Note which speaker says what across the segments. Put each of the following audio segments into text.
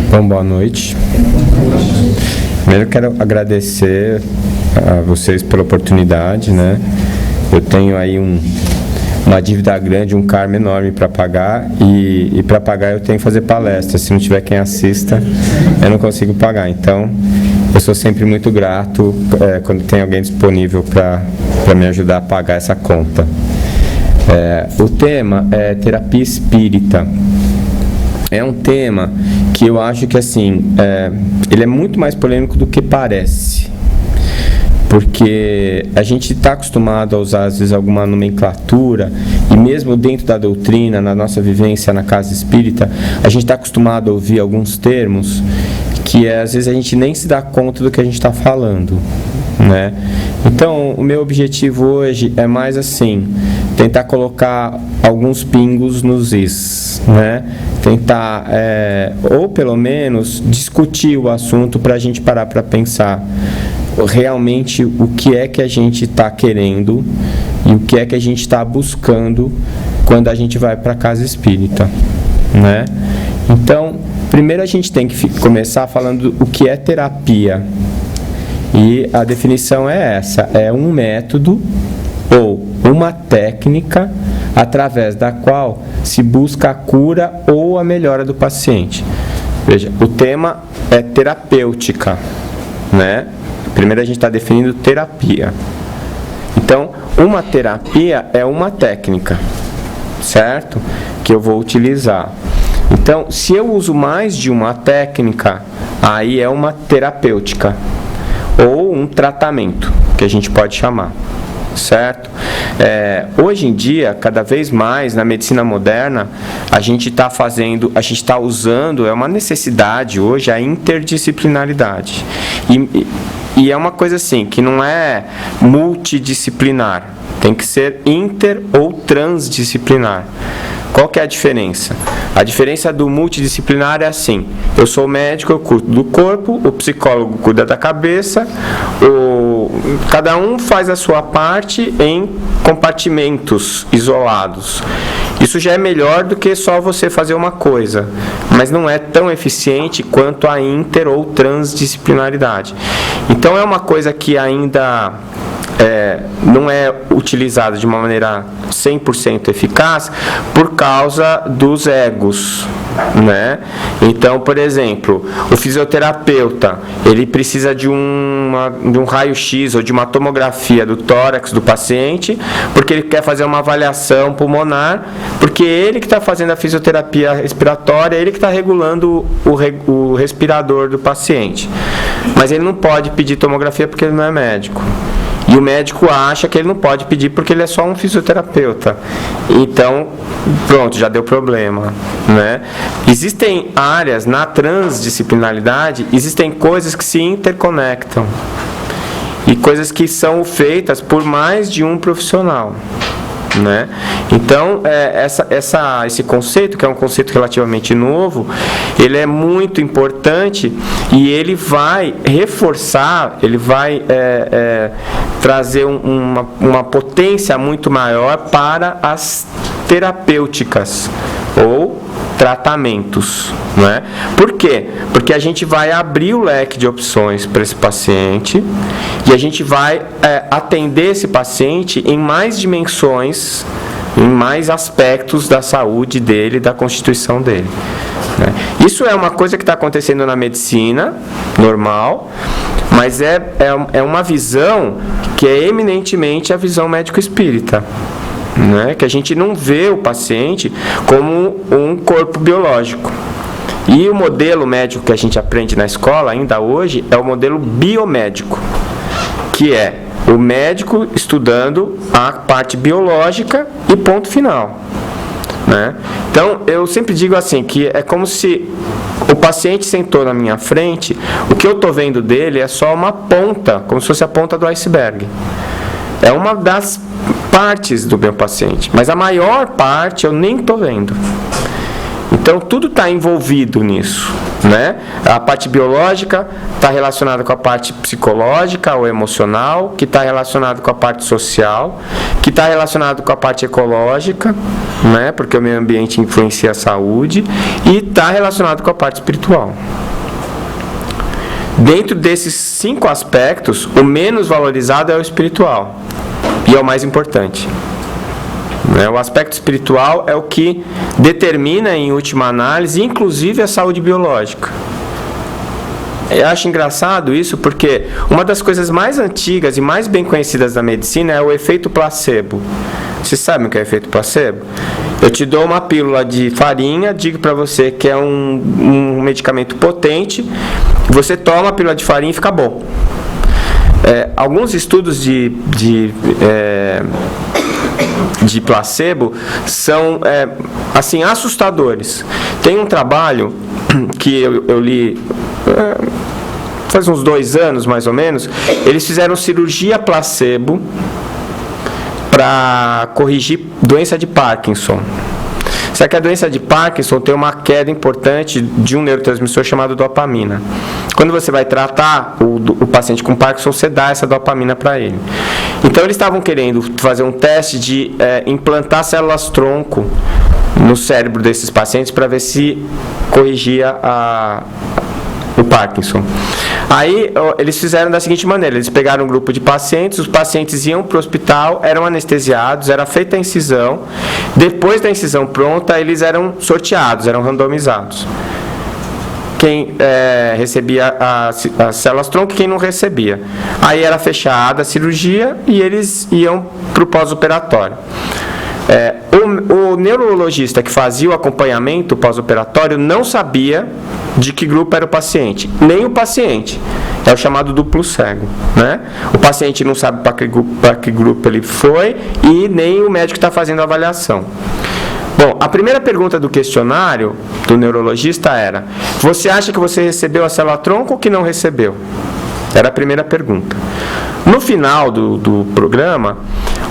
Speaker 1: Bom, boa noite. Primeiro eu quero agradecer a vocês pela oportunidade, né? Eu tenho aí uma dívida grande, um karma enorme para pagar e para pagar eu tenho que fazer palestra. Se não tiver quem assista, eu não consigo pagar. Então, eu sou sempre muito grato quando tem alguém disponível para me ajudar a pagar essa conta. O tema é terapia espírita. É um tema que eu acho que assim, ele é muito mais polêmico do que parece. Porque a gente está acostumado a usar, às vezes, alguma nomenclatura, e mesmo dentro da doutrina, na nossa vivência na casa espírita, a gente está acostumado a ouvir alguns termos que, às vezes, a gente nem se dá conta do que a gente está falando, né? Então, o meu objetivo hoje é mais assim, tentar colocar alguns pingos nos is, né? Tentar, ou pelo menos, discutir o assunto para a gente parar para pensar realmente o que é que a gente está querendo e o que é que a gente está buscando quando a gente vai para a casa espírita, né? Então, primeiro a gente tem que começar falando o que é terapia. E a definição é essa: é um método ou uma técnica através da qual se busca a cura ou a melhora do paciente. Veja, o tema é terapêutica, né? Primeiro a gente está definindo terapia. Então, uma terapia é uma técnica, certo? Que eu vou utilizar. Então, se eu uso mais de uma técnica, aí é uma terapêutica ou um tratamento, que a gente pode chamar, certo? Hoje em dia, cada vez mais na medicina moderna, a gente está usando, é uma necessidade hoje, a interdisciplinaridade. E é uma coisa assim, que não é multidisciplinar, tem que ser inter ou transdisciplinar. Qual que é a diferença? A diferença do multidisciplinar é assim: eu sou médico, eu cuido do corpo, o psicólogo cuida da cabeça, cada um faz a sua parte em compartimentos isolados. Isso já é melhor do que só você fazer uma coisa, mas não é tão eficiente quanto a inter ou transdisciplinaridade. Então é uma coisa que ainda não é utilizada de uma maneira 100% eficaz por causa dos egos, né? Então, por exemplo, o fisioterapeuta, ele precisa de um raio-x ou de uma tomografia do tórax do paciente, porque ele quer fazer uma avaliação pulmonar, porque ele que está fazendo a fisioterapia respiratória, ele que está regulando o respirador do paciente. Mas ele não pode pedir tomografia porque ele não é médico. E o médico acha que ele não pode pedir porque ele é só um fisioterapeuta. Então, pronto, já deu problema, né? Existem áreas na transdisciplinaridade, existem coisas que se interconectam. E coisas que são feitas por mais de um profissional, né? Então, esse conceito, que é um conceito relativamente novo, ele é muito importante e ele vai reforçar, ele vai trazer uma potência muito maior para as terapêuticas ou tratamentos, né? Por quê? Porque a gente vai abrir o leque de opções para esse paciente e a gente vai atender esse paciente em mais dimensões, em mais aspectos da saúde dele, da constituição dele, né? Isso é uma coisa que está acontecendo na medicina normal, mas é uma visão que é eminentemente a visão médico-espírita, né? Que a gente não vê o paciente como um corpo biológico. E o modelo médico que a gente aprende na escola ainda hoje é o modelo biomédico, que é o médico estudando a parte biológica e ponto final, né? Então, eu sempre digo assim, que é como se o paciente sentou na minha frente, o que eu estou vendo dele é só uma ponta, como se fosse a ponta do iceberg. É uma das partes do meu paciente, mas a maior parte eu nem estou vendo. Então, tudo está envolvido nisso, né? A parte biológica está relacionada com a parte psicológica ou emocional, que está relacionado com a parte social, que está relacionado com a parte ecológica, né? Porque o meio ambiente influencia a saúde, e está relacionado com a parte espiritual. Dentro desses 5 aspectos, o menos valorizado é o espiritual, e é o mais importante. O aspecto espiritual é o que determina, em última análise, inclusive a saúde biológica. Eu acho engraçado isso porque uma das coisas mais antigas e mais bem conhecidas da medicina é o efeito placebo. Vocês sabem o que é o efeito placebo? Eu te dou uma pílula de farinha, digo para você que é um medicamento potente, você toma a pílula de farinha e fica bom. Alguns estudos de placebo são assim, assustadores. Tem um trabalho que eu li faz uns 2 anos mais ou menos. Eles fizeram cirurgia placebo para corrigir doença de Parkinson. Só que a doença de Parkinson tem uma queda importante de um neurotransmissor chamado dopamina. Quando você vai tratar o paciente com Parkinson, você dá essa dopamina para ele. Então, eles estavam querendo fazer um teste de implantar células-tronco no cérebro desses pacientes para ver se corrigia o Parkinson. Aí, eles fizeram da seguinte maneira: eles pegaram um grupo de pacientes, os pacientes iam para o hospital, eram anestesiados, era feita a incisão. Depois da incisão pronta, eles eram sorteados, eram randomizados. Quem recebia as células-tronco e quem não recebia. Aí era fechada a cirurgia e eles iam para o pós-operatório. O neurologista que fazia o acompanhamento pós-operatório não sabia de que grupo era o paciente, nem o paciente. É o chamado duplo cego, né? O paciente não sabe para que grupo ele foi e nem o médico está fazendo a avaliação. Bom, a primeira pergunta do questionário do neurologista era: você acha que você recebeu a célula-tronco ou que não recebeu? Era a primeira pergunta. No final do programa,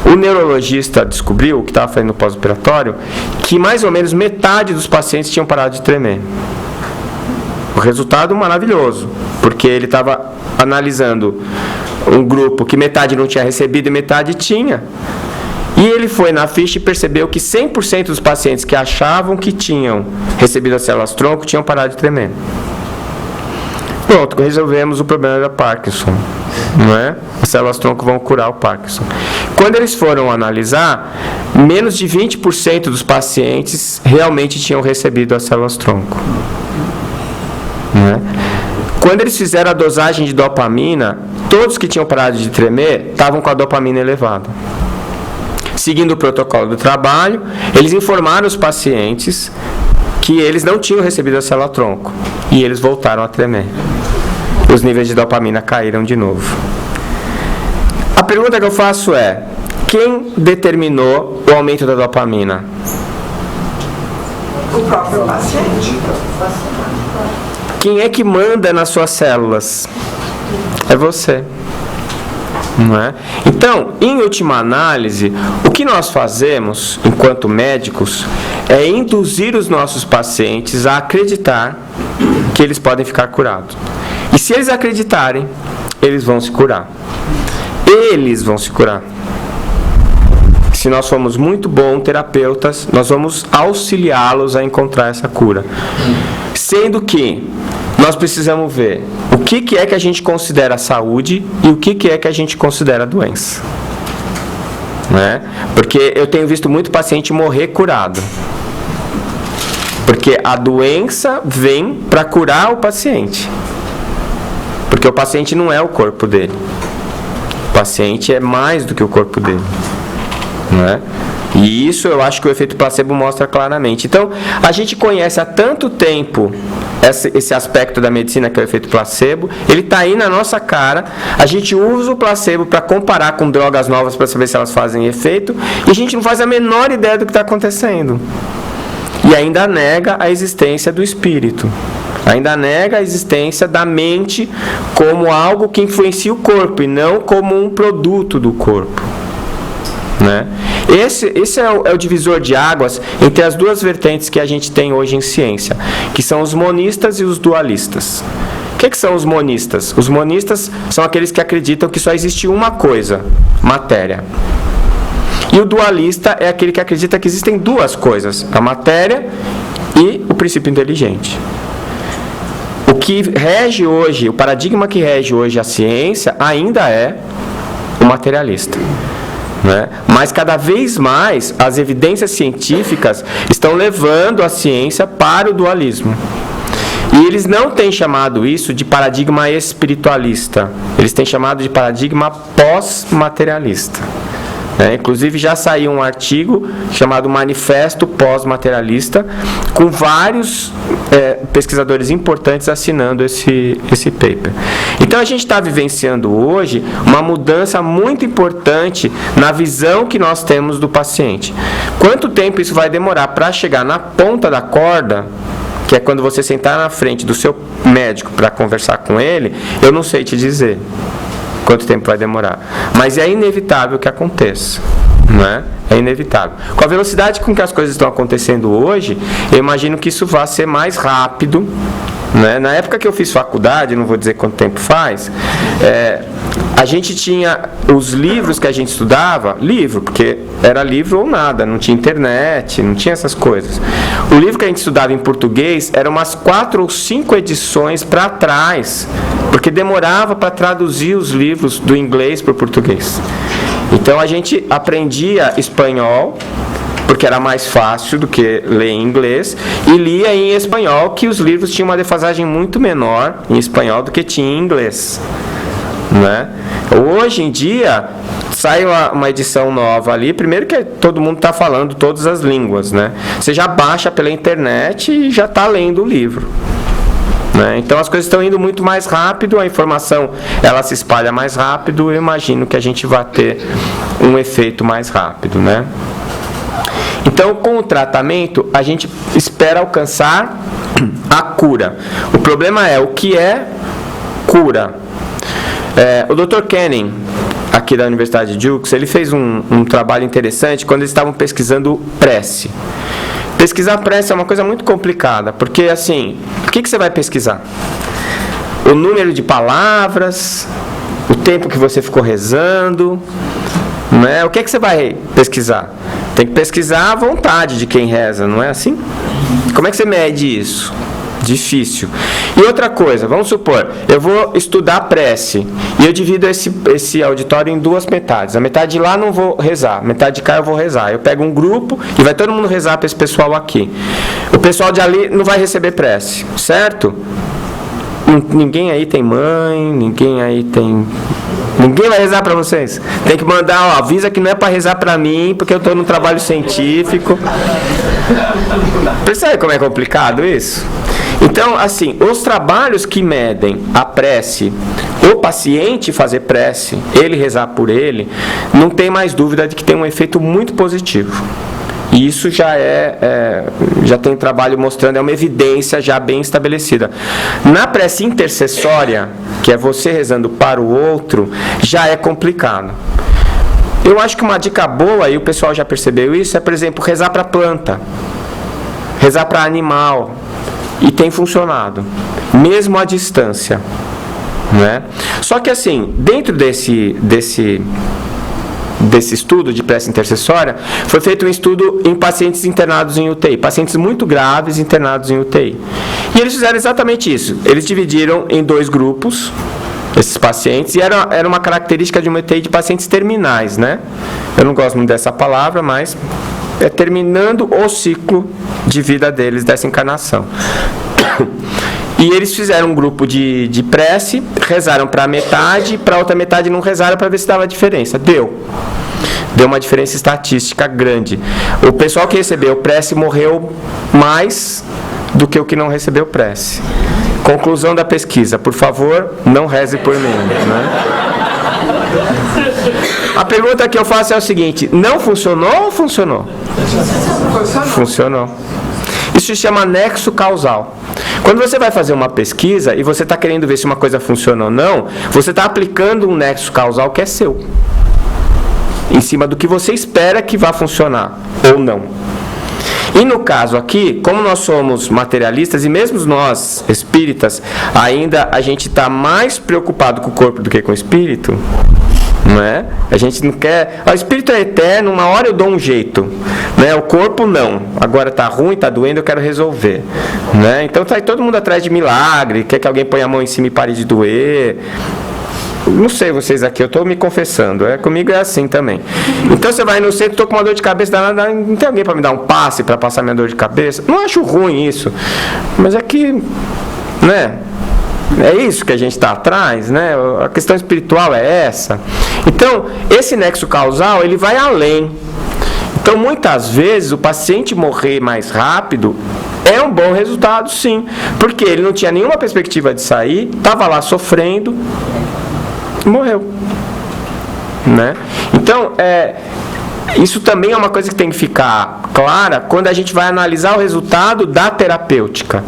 Speaker 1: o neurologista descobriu, que estava fazendo o pós-operatório, que mais ou menos metade dos pacientes tinham parado de tremer. O resultado maravilhoso, porque ele estava analisando um grupo que metade não tinha recebido e metade tinha. E ele foi na ficha e percebeu que 100% dos pacientes que achavam que tinham recebido as células-tronco tinham parado de tremer. Pronto, resolvemos o problema da Parkinson, não é? As células-tronco vão curar o Parkinson. Quando eles foram analisar, menos de 20% dos pacientes realmente tinham recebido as células-tronco. Não é? Quando eles fizeram a dosagem de dopamina, todos que tinham parado de tremer estavam com a dopamina elevada. Seguindo o protocolo do trabalho, eles informaram os pacientes que eles não tinham recebido a célula-tronco e eles voltaram a tremer. Os níveis de dopamina caíram de novo. A pergunta que eu faço é: quem determinou o aumento da dopamina?
Speaker 2: O próprio paciente.
Speaker 1: Quem é que manda nas suas células? É você. Não é? Então, em última análise, o que nós fazemos, enquanto médicos, é induzir os nossos pacientes a acreditar que eles podem ficar curados. E se eles acreditarem, eles vão se curar. Eles vão se curar. Se nós formos muito bons terapeutas, nós vamos auxiliá-los a encontrar essa cura. Sendo que nós precisamos ver o que é que a gente considera saúde e o que é que a gente considera doença. Né? Porque eu tenho visto muito paciente morrer curado. Porque a doença vem para curar o paciente. Porque o paciente não é o corpo dele. O paciente é mais do que o corpo dele. Né? E isso eu acho que o efeito placebo mostra claramente. Então, a gente conhece há tanto tempo esse aspecto da medicina que é o efeito placebo, ele está aí na nossa cara, a gente usa o placebo para comparar com drogas novas para saber se elas fazem efeito, e a gente não faz a menor ideia do que está acontecendo. E ainda nega a existência do espírito, ainda nega a existência da mente como algo que influencia o corpo e não como um produto do corpo. Né? Esse é o divisor de águas entre as duas vertentes que a gente tem hoje em ciência, que são os monistas e os dualistas. O que são os monistas? Os monistas são aqueles que acreditam que só existe uma coisa, matéria. E o dualista é aquele que acredita que existem duas coisas, a matéria e o princípio inteligente. O que rege hoje, o paradigma que rege hoje a ciência ainda é o materialista. Né? Mas cada vez mais as evidências científicas estão levando a ciência para o dualismo. E eles não têm chamado isso de paradigma espiritualista, eles têm chamado de paradigma pós-materialista. Inclusive já saiu um artigo chamado Manifesto Pós-Materialista, com vários pesquisadores importantes assinando esse paper. Então a gente está vivenciando hoje uma mudança muito importante na visão que nós temos do paciente. Quanto tempo isso vai demorar para chegar na ponta da corda, que é quando você sentar na frente do seu médico para conversar com ele, eu não sei te dizer quanto tempo vai demorar. Mas é inevitável que aconteça. Né? É inevitável. Com a velocidade com que as coisas estão acontecendo hoje, eu imagino que isso vai ser mais rápido. Né? Na época que eu fiz faculdade, não vou dizer quanto tempo faz, a gente tinha os livros que a gente estudava, porque era livro ou nada, não tinha internet, não tinha essas coisas. O livro que a gente estudava em português era umas 4 ou 5 edições para trás, porque demorava para traduzir os livros do inglês para o português. Então a gente aprendia espanhol, porque era mais fácil do que ler em inglês, e lia em espanhol, que os livros tinham uma defasagem muito menor em espanhol do que tinha em inglês. Né? Hoje em dia, sai uma edição nova ali, primeiro que todo mundo está falando todas as línguas, né? Você já baixa pela internet e já está lendo o livro. Né? Então as coisas estão indo muito mais rápido, a informação ela se espalha mais rápido, eu imagino que a gente vai ter um efeito mais rápido. Né? Então, com o tratamento, a gente espera alcançar a cura. O problema é, o que é cura? O Dr. Kenning, aqui da Universidade de Duke, ele fez um trabalho interessante quando eles estavam pesquisando prece. Pesquisar prece é uma coisa muito complicada, porque assim, o que você vai pesquisar? O número de palavras, o tempo que você ficou rezando, né? O que você vai pesquisar? Tem que pesquisar a vontade de quem reza, não é assim? Como é que você mede isso? Difícil. E outra coisa, vamos supor, eu vou estudar prece e eu divido esse auditório em duas metades. A metade de lá não vou rezar, a metade de cá eu vou rezar. Eu pego um grupo e vai todo mundo rezar para esse pessoal aqui. O pessoal de ali não vai receber prece, certo? Ninguém aí tem mãe, ninguém vai rezar para vocês. Tem que mandar, avisa que não é para rezar para mim, porque eu estou no trabalho científico. Percebe como é complicado isso? Então, assim, os trabalhos que medem a prece, o paciente fazer prece, ele rezar por ele, não tem mais dúvida de que tem um efeito muito positivo. E isso já já tem trabalho mostrando, é uma evidência já bem estabelecida. Na prece intercessória, que é você rezando para o outro, já é complicado. Eu acho que uma dica boa, e o pessoal já percebeu isso, é, por exemplo, rezar para planta, rezar para animal, e tem funcionado, mesmo à distância. Né? Só que assim, dentro desse estudo de prece intercessória, foi feito um estudo em pacientes internados em UTI, pacientes muito graves internados em UTI. E eles fizeram exatamente isso. Eles dividiram em 2 grupos esses pacientes, e era uma característica de uma UTI de pacientes terminais, né? Eu não gosto muito dessa palavra, mas é terminando o ciclo de vida deles, dessa encarnação. E eles fizeram um grupo de prece, rezaram para a metade, para a outra metade não rezaram para ver se dava diferença. Deu uma diferença estatística grande. O pessoal que recebeu prece morreu mais do que o que não recebeu prece. Conclusão da pesquisa: por favor, não reze por mim. Né? A pergunta que eu faço é o seguinte: não funcionou ou funcionou? Funcionou. Isso se chama nexo causal. Quando você vai fazer uma pesquisa e você está querendo ver se uma coisa funciona ou não, você está aplicando um nexo causal que é seu. em cima do que você espera que vá funcionar ou não. E no caso aqui, como nós somos materialistas e mesmo nós espíritas, ainda a gente está mais preocupado com o corpo do que com o espírito, não é? A gente não quer... O espírito é eterno, uma hora eu dou um jeito, né? O corpo não. Agora está ruim, está doendo, eu quero resolver, né? Então está todo mundo atrás de milagre, quer que alguém ponha a mão em cima e pare de doer. Não sei vocês aqui, eu estou me confessando, comigo é assim também. Então você vai no centro, estou com uma dor de cabeça, não tem alguém para me dar um passe para passar minha dor de cabeça? Não acho ruim isso, mas é que, né? É isso que a gente está atrás, né? A questão espiritual é essa. Então, esse nexo causal, ele vai além. Então, muitas vezes, o paciente morrer mais rápido é um bom resultado, sim. Porque ele não tinha nenhuma perspectiva de sair, estava lá sofrendo e morreu. Né? Então, isso também é uma coisa que tem que ficar clara quando a gente vai analisar o resultado da terapêutica.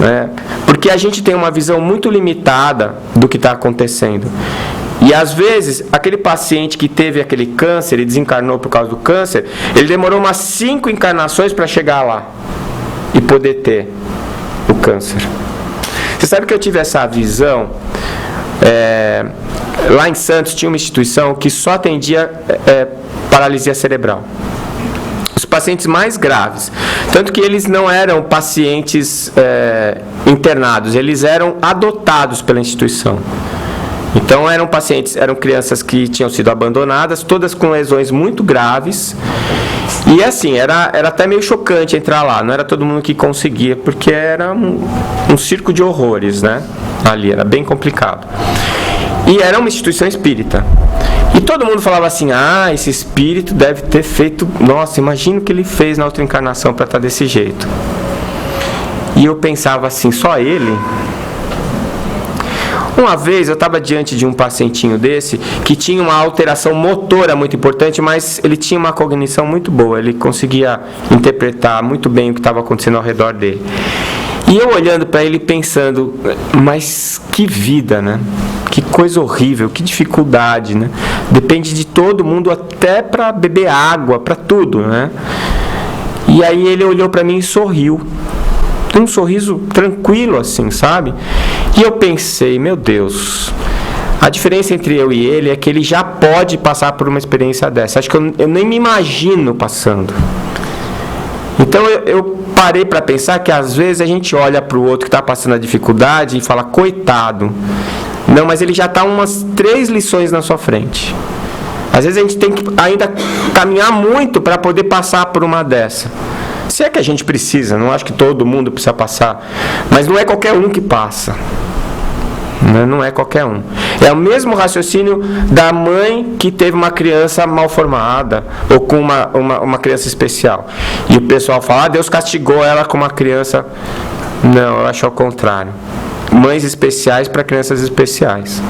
Speaker 1: Né? Porque a gente tem uma visão muito limitada do que está acontecendo. E às vezes, aquele paciente que teve aquele câncer e desencarnou por causa do câncer, ele demorou umas 5 encarnações para chegar lá e poder ter o câncer. Você sabe que eu tive essa visão? Lá em Santos tinha uma instituição que só atendia paralisia cerebral. Os pacientes mais graves. Tanto que eles não eram pacientes internados, eles eram adotados pela instituição. Então eram crianças que tinham sido abandonadas, todas com lesões muito graves. E assim, era até meio chocante entrar lá, não era todo mundo que conseguia, porque era um circo de horrores, né? Ali, era bem complicado. E era uma instituição espírita. E todo mundo falava assim, esse espírito deve ter feito... Nossa, imagina o que ele fez na outra encarnação para estar desse jeito. E eu pensava assim, só ele? Uma vez eu estava diante de um pacientinho desse que tinha uma alteração motora muito importante, mas ele tinha uma cognição muito boa, ele conseguia interpretar muito bem o que estava acontecendo ao redor dele. E eu olhando para ele pensando, mas que vida, né? Que coisa horrível, que dificuldade, né? Depende de todo mundo, até para beber água, para tudo, né? E aí ele olhou para mim e sorriu. Um sorriso tranquilo assim, sabe? E eu pensei, meu Deus, a diferença entre eu e ele é que ele já pode passar por uma experiência dessa. Acho que eu nem me imagino passando. Então eu parei para pensar que às vezes a gente olha para o outro que está passando a dificuldade e fala, coitado. Não, mas ele já está umas 3 lições na sua frente. Às vezes a gente tem que ainda caminhar muito para poder passar por uma dessa. Se é que a gente precisa, não acho que todo mundo precisa passar, mas não é qualquer um que passa. Não é qualquer um. É o mesmo raciocínio da mãe que teve uma criança mal formada ou com uma criança especial. E o pessoal fala, Deus castigou ela com uma criança. Não, eu acho ao contrário. Mães especiais para crianças especiais.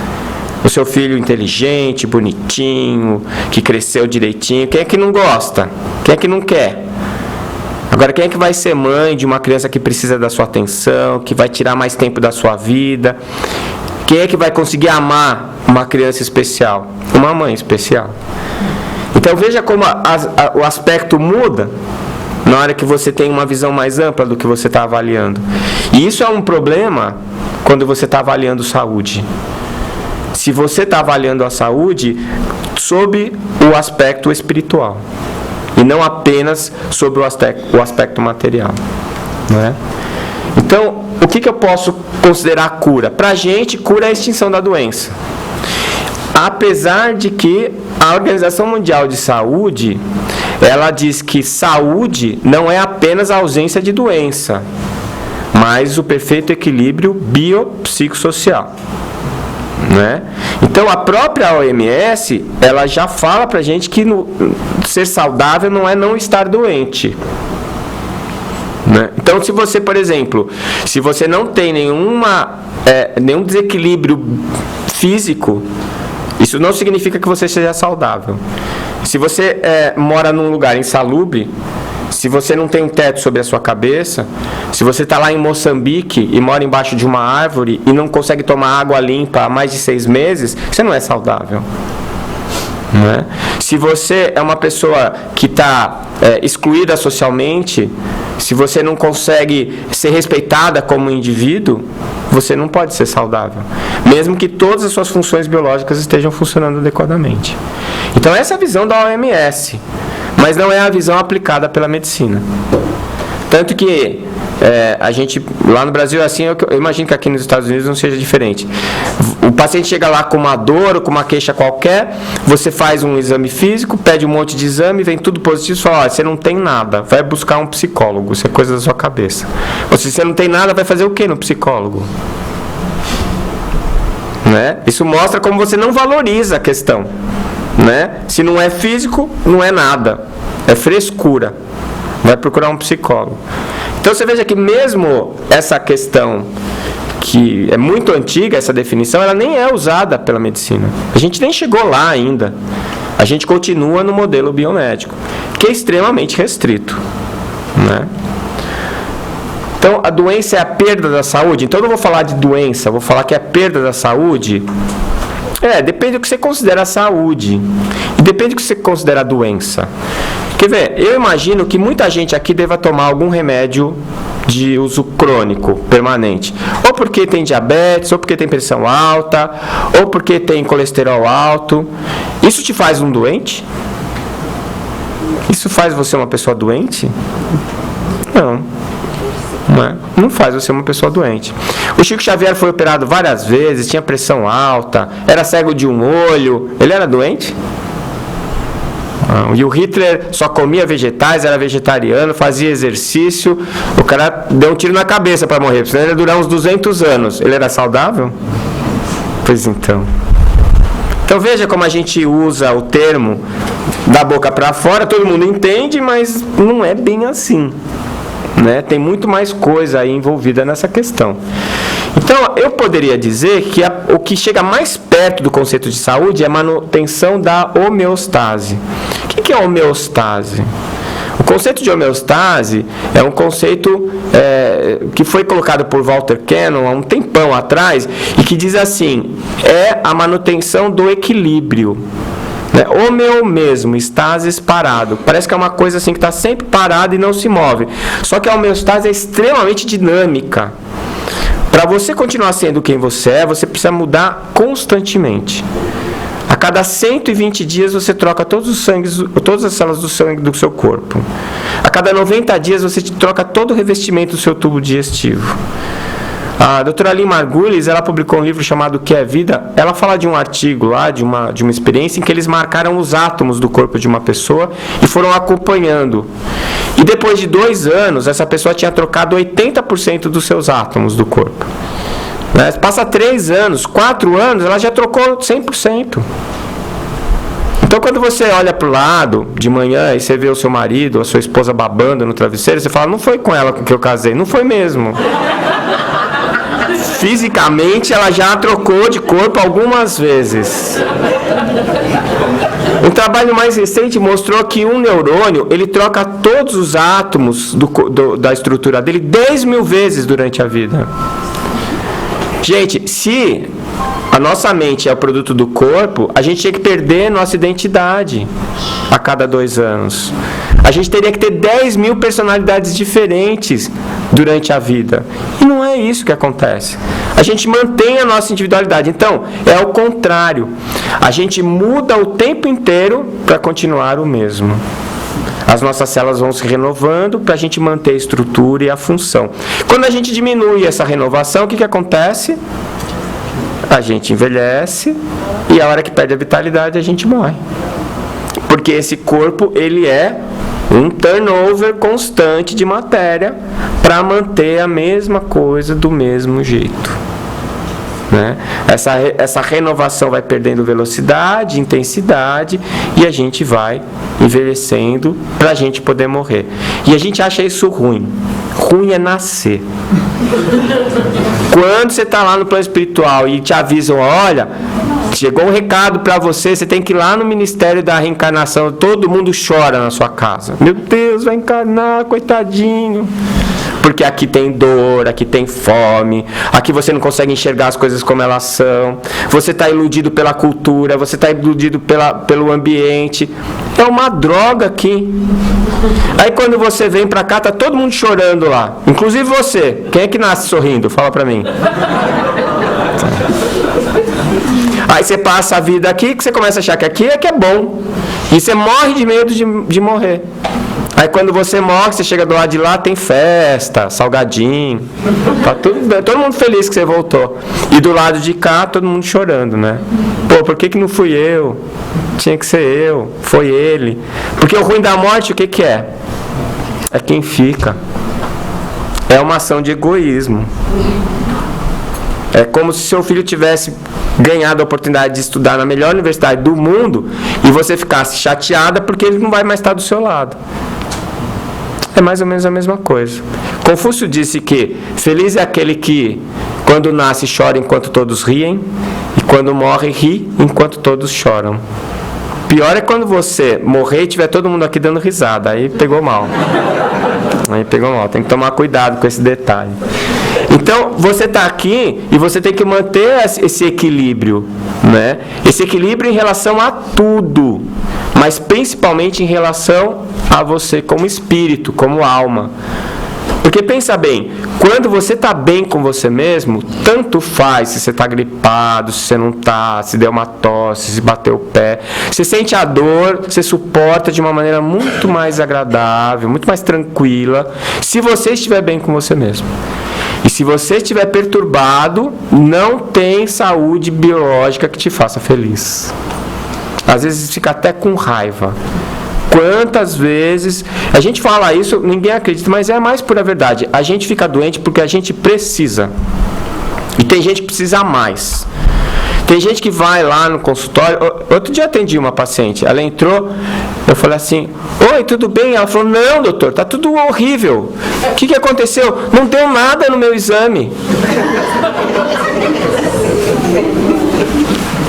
Speaker 1: O seu filho inteligente, bonitinho, que cresceu direitinho. Quem é que não gosta? Quem é que não quer? Agora, quem é que vai ser mãe de uma criança que precisa da sua atenção, que vai tirar mais tempo da sua vida? Quem é que vai conseguir amar uma criança especial? Uma mãe especial. Então, veja como o aspecto muda na hora que você tem uma visão mais ampla do que você está avaliando. E isso é um problema quando você está avaliando saúde. Se você está avaliando a saúde sob o aspecto espiritual. E não apenas sobre o aspecto material. Não é? Então, o que eu posso considerar cura? Para a gente, cura é a extinção da doença. Apesar de que a Organização Mundial de Saúde, ela diz que saúde não é apenas a ausência de doença, mas o perfeito equilíbrio biopsicossocial. Né? Então a própria OMS ela já fala pra gente que ser saudável não é não estar doente, né? Então se você, por exemplo, se você não tem nenhum desequilíbrio físico, isso não significa que você seja saudável. Se você mora num lugar insalubre, se você não tem um teto sobre a sua cabeça, se você está lá em Moçambique e mora embaixo de uma árvore e não consegue tomar água limpa há mais de 6 meses, você não é saudável. Não é? Se você é uma pessoa que está excluída socialmente, se você não consegue ser respeitada como indivíduo, você não pode ser saudável, mesmo que todas as suas funções biológicas estejam funcionando adequadamente. Então essa é a visão da OMS, mas não é a visão aplicada pela medicina. Tanto que a gente, lá no Brasil, assim, eu imagino que aqui nos Estados Unidos não seja diferente. O paciente chega lá com uma dor ou com uma queixa qualquer, você faz um exame físico, pede um monte de exame, vem tudo positivo, você fala, olha, você não tem nada, vai buscar um psicólogo, isso é coisa da sua cabeça. Ou se você não tem nada, vai fazer o que no psicólogo? Né? Isso mostra como você não valoriza a questão. Né? Se não é físico, não é nada, é frescura. Vai procurar um psicólogo. Então você veja que mesmo essa questão, que é muito antiga, essa definição, ela nem é usada pela medicina. A gente nem chegou lá ainda. A gente continua no modelo biomédico, que é extremamente restrito. Né? Então a doença é a perda da saúde. Então eu não vou falar de doença, eu vou falar que é a perda da saúde. Depende do que você considera saúde. E depende do que você considera doença. Quer ver? Eu imagino que muita gente aqui deva tomar algum remédio de uso crônico, permanente. Ou porque tem diabetes, ou porque tem pressão alta, ou porque tem colesterol alto. Isso te faz um doente? Isso faz você uma pessoa doente? Não. Não faz você uma pessoa doente. O Chico Xavier foi operado várias vezes, tinha pressão alta, era cego de um olho. Ele era doente? E o Hitler só comia vegetais, era vegetariano, fazia exercício. O cara deu um tiro na cabeça para morrer, senão ele ia durar uns 200 anos. Ele era saudável? Pois então. Então veja como a gente usa o termo da boca para fora, todo mundo entende, mas não é bem assim. Né? Tem muito mais coisa aí envolvida nessa questão. Então, eu poderia dizer que o que chega mais perto do conceito de saúde é a manutenção da homeostase. O que é homeostase? O conceito de homeostase é um conceito que foi colocado por Walter Cannon há um tempão atrás e que diz assim, é a manutenção do equilíbrio. Homeo mesmo, estasis parado. Parece que é uma coisa assim que está sempre parada e não se move. Só que a homeostase é extremamente dinâmica. Para você continuar sendo quem você é, você precisa mudar constantemente. A cada 120 dias você troca todas as células do sangue do seu corpo. A cada 90 dias você troca todo o revestimento do seu tubo digestivo. A doutora Aline Margulis, ela publicou um livro chamado O que é Vida. Ela fala de um artigo lá, de uma experiência em que eles marcaram os átomos do corpo de uma pessoa e foram acompanhando. E depois de 2 anos, essa pessoa tinha trocado 80% dos seus átomos do corpo. Passa 3 anos, 4 anos, ela já trocou 100%. Então, quando você olha para o lado de manhã e você vê o seu marido ou a sua esposa babando no travesseiro, você fala, não foi com ela com que eu casei. Não foi mesmo. Fisicamente, ela já trocou de corpo algumas vezes. Um trabalho mais recente mostrou que um neurônio, ele troca todos os átomos da estrutura dele 10.000 vezes durante a vida. Gente, se a nossa mente é o produto do corpo, a gente tinha que perder nossa identidade a cada 2 anos. A gente teria que ter 10.000 personalidades diferentes durante a vida. E não é isso que acontece. A gente mantém a nossa individualidade. Então, é o contrário. A gente muda o tempo inteiro para continuar o mesmo. As nossas células vão se renovando para a gente manter a estrutura e a função. Quando a gente diminui essa renovação, o que acontece? A gente envelhece e a hora que perde a vitalidade, a gente morre. Porque esse corpo, ele é um turnover constante de matéria para manter a mesma coisa do mesmo jeito. Né? Essa renovação vai perdendo velocidade, intensidade e a gente vai envelhecendo para a gente poder morrer. E a gente acha isso ruim. Ruim é nascer. Quando você está lá no plano espiritual e te avisam, olha, chegou um recado para você, você tem que ir lá no Ministério da Reencarnação, todo mundo chora na sua casa. Meu Deus, vai encarnar, coitadinho. Porque aqui tem dor, aqui tem fome, aqui você não consegue enxergar as coisas como elas são, você está iludido pela cultura, você está iludido pelo ambiente. É uma droga aqui. Aí quando você vem pra cá, tá todo mundo chorando lá, inclusive você. Quem é que nasce sorrindo? Fala pra mim. Aí você passa a vida aqui, que você começa a achar que aqui é que é bom, e você morre de medo de morrer. Aí quando você morre, você chega do lado de lá, tem festa, salgadinho, tá todo mundo feliz que você voltou. E do lado de cá, todo mundo chorando, né? Pô, por que não fui eu? Tinha que ser eu, foi ele. Porque o ruim da morte, o que é? É quem fica. É uma ação de egoísmo. É como se seu filho tivesse ganhado a oportunidade de estudar na melhor universidade do mundo e você ficasse chateada porque ele não vai mais estar do seu lado. É mais ou menos a mesma coisa. Confúcio disse que feliz é aquele que, quando nasce, chora enquanto todos riem, e quando morre, ri enquanto todos choram. Pior é quando você morrer e tiver todo mundo aqui dando risada. Aí pegou mal. Tem que tomar cuidado com esse detalhe. Então, você está aqui e você tem que manter esse equilíbrio, né? Esse equilíbrio em relação a tudo, mas principalmente em relação a você como espírito, como alma. Porque pensa bem, quando você está bem com você mesmo, tanto faz se você está gripado, se você não está, se deu uma tosse, se bateu o pé. Você sente a dor, você suporta de uma maneira muito mais agradável, muito mais tranquila, se você estiver bem com você mesmo. E se você estiver perturbado, não tem saúde biológica que te faça feliz. Às vezes fica até com raiva. Quantas vezes a gente fala isso, ninguém acredita, mas é a mais pura verdade. A gente fica doente porque a gente precisa. E tem gente que precisa mais. Tem gente que vai lá no consultório. Outro dia atendi uma paciente. Ela entrou, eu falei assim: oi, tudo bem? Ela falou: não, doutor, tá tudo horrível. O que aconteceu? Não deu nada no meu exame.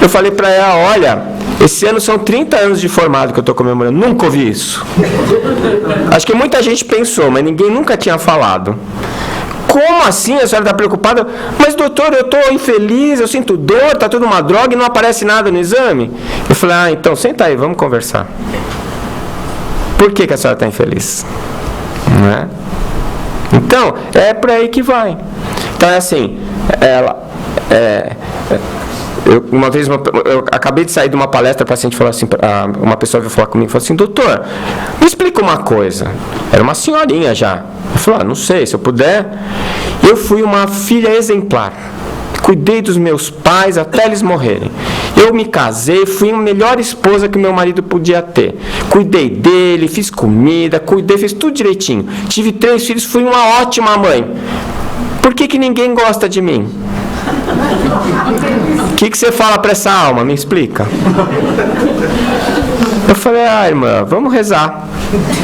Speaker 1: Eu falei para ela: olha, esse ano são 30 anos de formado que eu estou comemorando. Nunca ouvi isso. Acho que muita gente pensou, mas ninguém nunca tinha falado. Como assim a senhora está preocupada? Mas doutor, eu estou infeliz, eu sinto dor, está tudo uma droga e não aparece nada no exame. Eu falei: então senta aí, vamos conversar. Por que a senhora está infeliz? Não é? Então, é por aí que vai. Então é assim, uma vez eu acabei de sair de uma palestra, a paciente falou assim, uma pessoa veio falar comigo e falou assim: doutor, me explica uma coisa. Era uma senhorinha já. Eu falei: não sei, se eu puder. Eu fui uma filha exemplar, cuidei dos meus pais até eles morrerem. Eu me casei, fui a melhor esposa que meu marido podia ter. Cuidei dele, fiz comida, fiz tudo direitinho. Tive 3 filhos, fui uma ótima mãe. Por que ninguém gosta de mim? O que você fala para essa alma? Me explica. Eu falei: irmã, vamos rezar.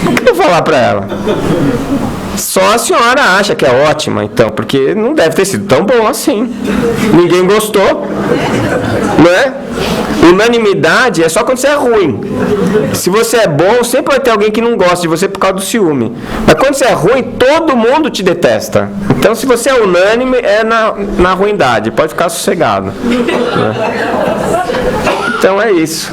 Speaker 1: O que eu vou falar para ela? Só a senhora acha que é ótima, então, porque não deve ter sido tão bom assim. Ninguém gostou, não é? Unanimidade é só quando você é ruim. Se você é bom, sempre vai ter alguém que não gosta de você por causa do ciúme. Mas quando você é ruim, todo mundo te detesta. Então, se você é unânime, é na ruindade. Pode ficar sossegado, né? Então é isso.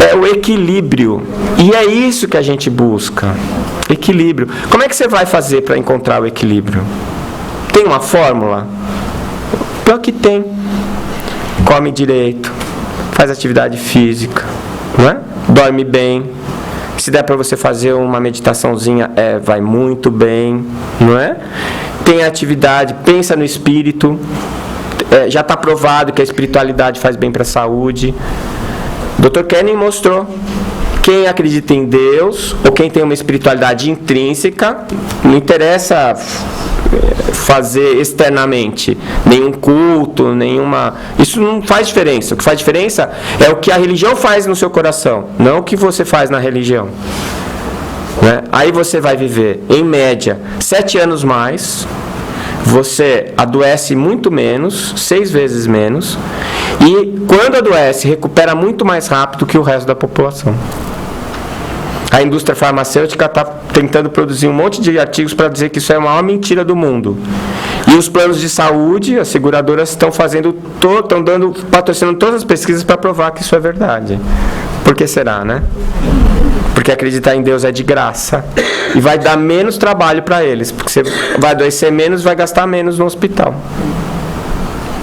Speaker 1: É o equilíbrio. E é isso que a gente busca. Equilíbrio. Como é que você vai fazer para encontrar o equilíbrio? Tem uma fórmula? Pior que tem. Come direito, faz atividade física, não é? Dorme bem. Se der para você fazer uma meditaçãozinha, vai muito bem, não é? Tem atividade, pensa no espírito. Já está provado que a espiritualidade faz bem para a saúde. O Dr. Kenny mostrou. Quem acredita em Deus, ou quem tem uma espiritualidade intrínseca, não interessa fazer externamente nenhum culto, nenhuma... Isso não faz diferença. O que faz diferença é o que a religião faz no seu coração, não o que você faz na religião, né? Aí você vai viver, em média, 7 anos mais, você adoece muito menos, 6 vezes menos, e quando adoece, recupera muito mais rápido que o resto da população. A indústria farmacêutica está tentando produzir um monte de artigos para dizer que isso é a maior mentira do mundo. E os planos de saúde, as seguradoras estão patrocinando todas as pesquisas para provar que isso é verdade. Por que será, né? Porque acreditar em Deus é de graça. E vai dar menos trabalho para eles. Porque você vai adoecer menos, vai gastar menos no hospital.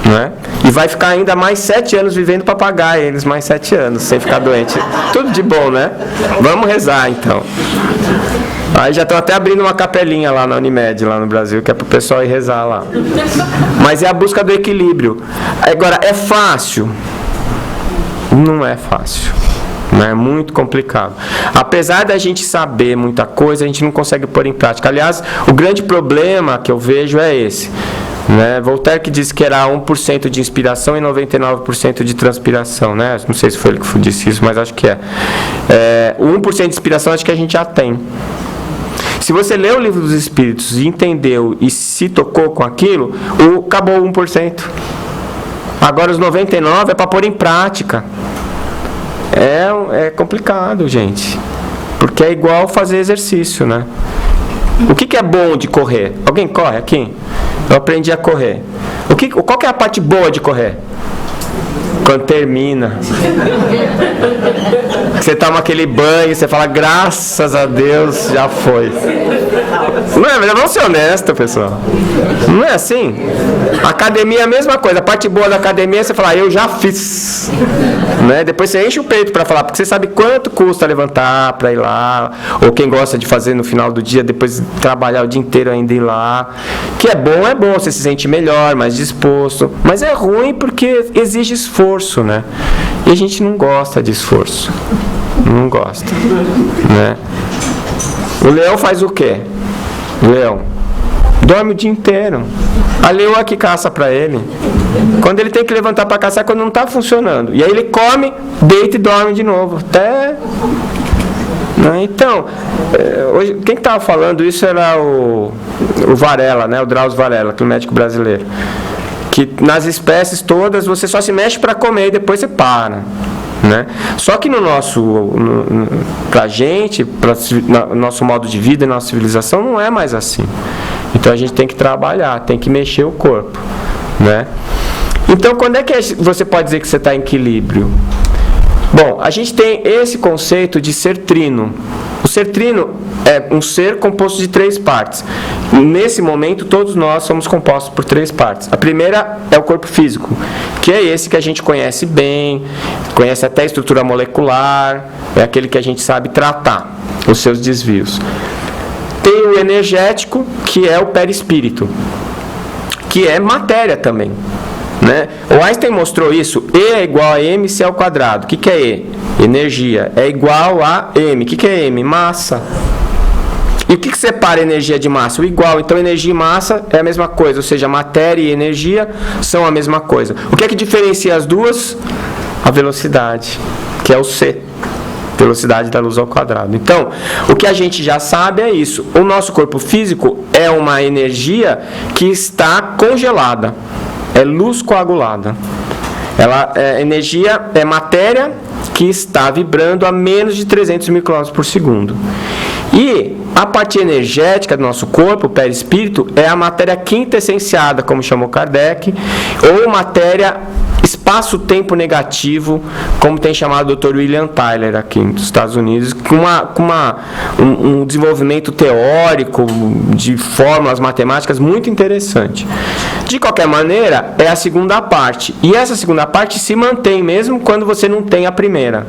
Speaker 1: Não é? E vai ficar ainda mais 7 anos vivendo para pagar eles mais 7 anos, sem ficar doente. Tudo de bom, né? Vamos rezar, então. Aí já estão até abrindo uma capelinha lá na Unimed, lá no Brasil, que é para o pessoal ir rezar lá. Mas é a busca do equilíbrio. Agora, é fácil? Não é fácil. É muito complicado. Apesar da gente saber muita coisa, a gente não consegue pôr em prática. Aliás, o grande problema que eu vejo é esse. Né? Voltaire que disse que era 1% de inspiração e 99% de transpiração. Né? Não sei se foi ele que disse isso, mas acho que é. O 1% de inspiração acho que a gente já tem. Se você lê o Livro dos Espíritos e entendeu e se tocou com aquilo, acabou o 1%. Agora os 99% é para pôr em prática. É complicado, gente. Porque é igual fazer exercício, né? O que é bom de correr? Alguém corre aqui? Eu aprendi a correr. Qual que é a parte boa de correr? Quando termina. Você toma aquele banho, você fala, graças a Deus, já foi. Não é, mas vamos ser honestos, pessoal. Não é assim? Academia é a mesma coisa. A parte boa da academia é você falar, eu já fiz. Né? Depois você enche o peito para falar, porque você sabe quanto custa levantar para ir lá. Ou quem gosta de fazer no final do dia, depois trabalhar o dia inteiro ainda ir lá. Que é bom, você se sente melhor, mais disposto. Mas é ruim porque exige esforço, né? E a gente não gosta de esforço. Não gosta. Né? O leão faz o quê? O leão dorme o dia inteiro. A leoa que caça para ele. Quando ele tem que levantar para caçar, quando não está funcionando. E aí ele come, deita e dorme de novo. Até... Então, hoje, quem estava falando isso era o Varela, né? O Drauzio Varela, que é o médico brasileiro. Que nas espécies todas você só se mexe para comer e depois você para. Né? Só que pra gente, no nosso modo de vida, na nossa civilização, não é mais assim. Então a gente tem que trabalhar, tem que mexer o corpo. Né? Então, quando é que você pode dizer que você está em equilíbrio? Bom, a gente tem esse conceito de ser trino. O ser trino é um ser composto de 3 partes. Nesse momento, todos nós somos compostos por 3 partes. A primeira é o corpo físico, que é esse que a gente conhece bem, conhece até a estrutura molecular, é aquele que a gente sabe tratar os seus desvios. Tem o energético, que é o perispírito, que é matéria também. Né? O Einstein mostrou isso. E é igual a mc ao quadrado. O que é E? Energia. É igual a M. O que é M? Massa. E o que separa energia de massa? O igual. Então energia e massa é a mesma coisa. Ou seja, matéria e energia são a mesma coisa. O que é que diferencia as duas? A velocidade, que é o C. Velocidade da luz ao quadrado. Então, o que a gente já sabe é isso. O nosso corpo físico é uma energia que está congelada. É luz coagulada. Energia é matéria que está vibrando a menos de 300 mil km por segundo. E a parte energética do nosso corpo, o perispírito, é a matéria quintessenciada, como chamou Kardec, ou matéria espaço-tempo negativo, como tem chamado o Dr. William Tyler aqui nos Estados Unidos, com um desenvolvimento teórico de fórmulas matemáticas muito interessante. De qualquer maneira, é a segunda parte. E essa segunda parte se mantém mesmo quando você não tem a primeira.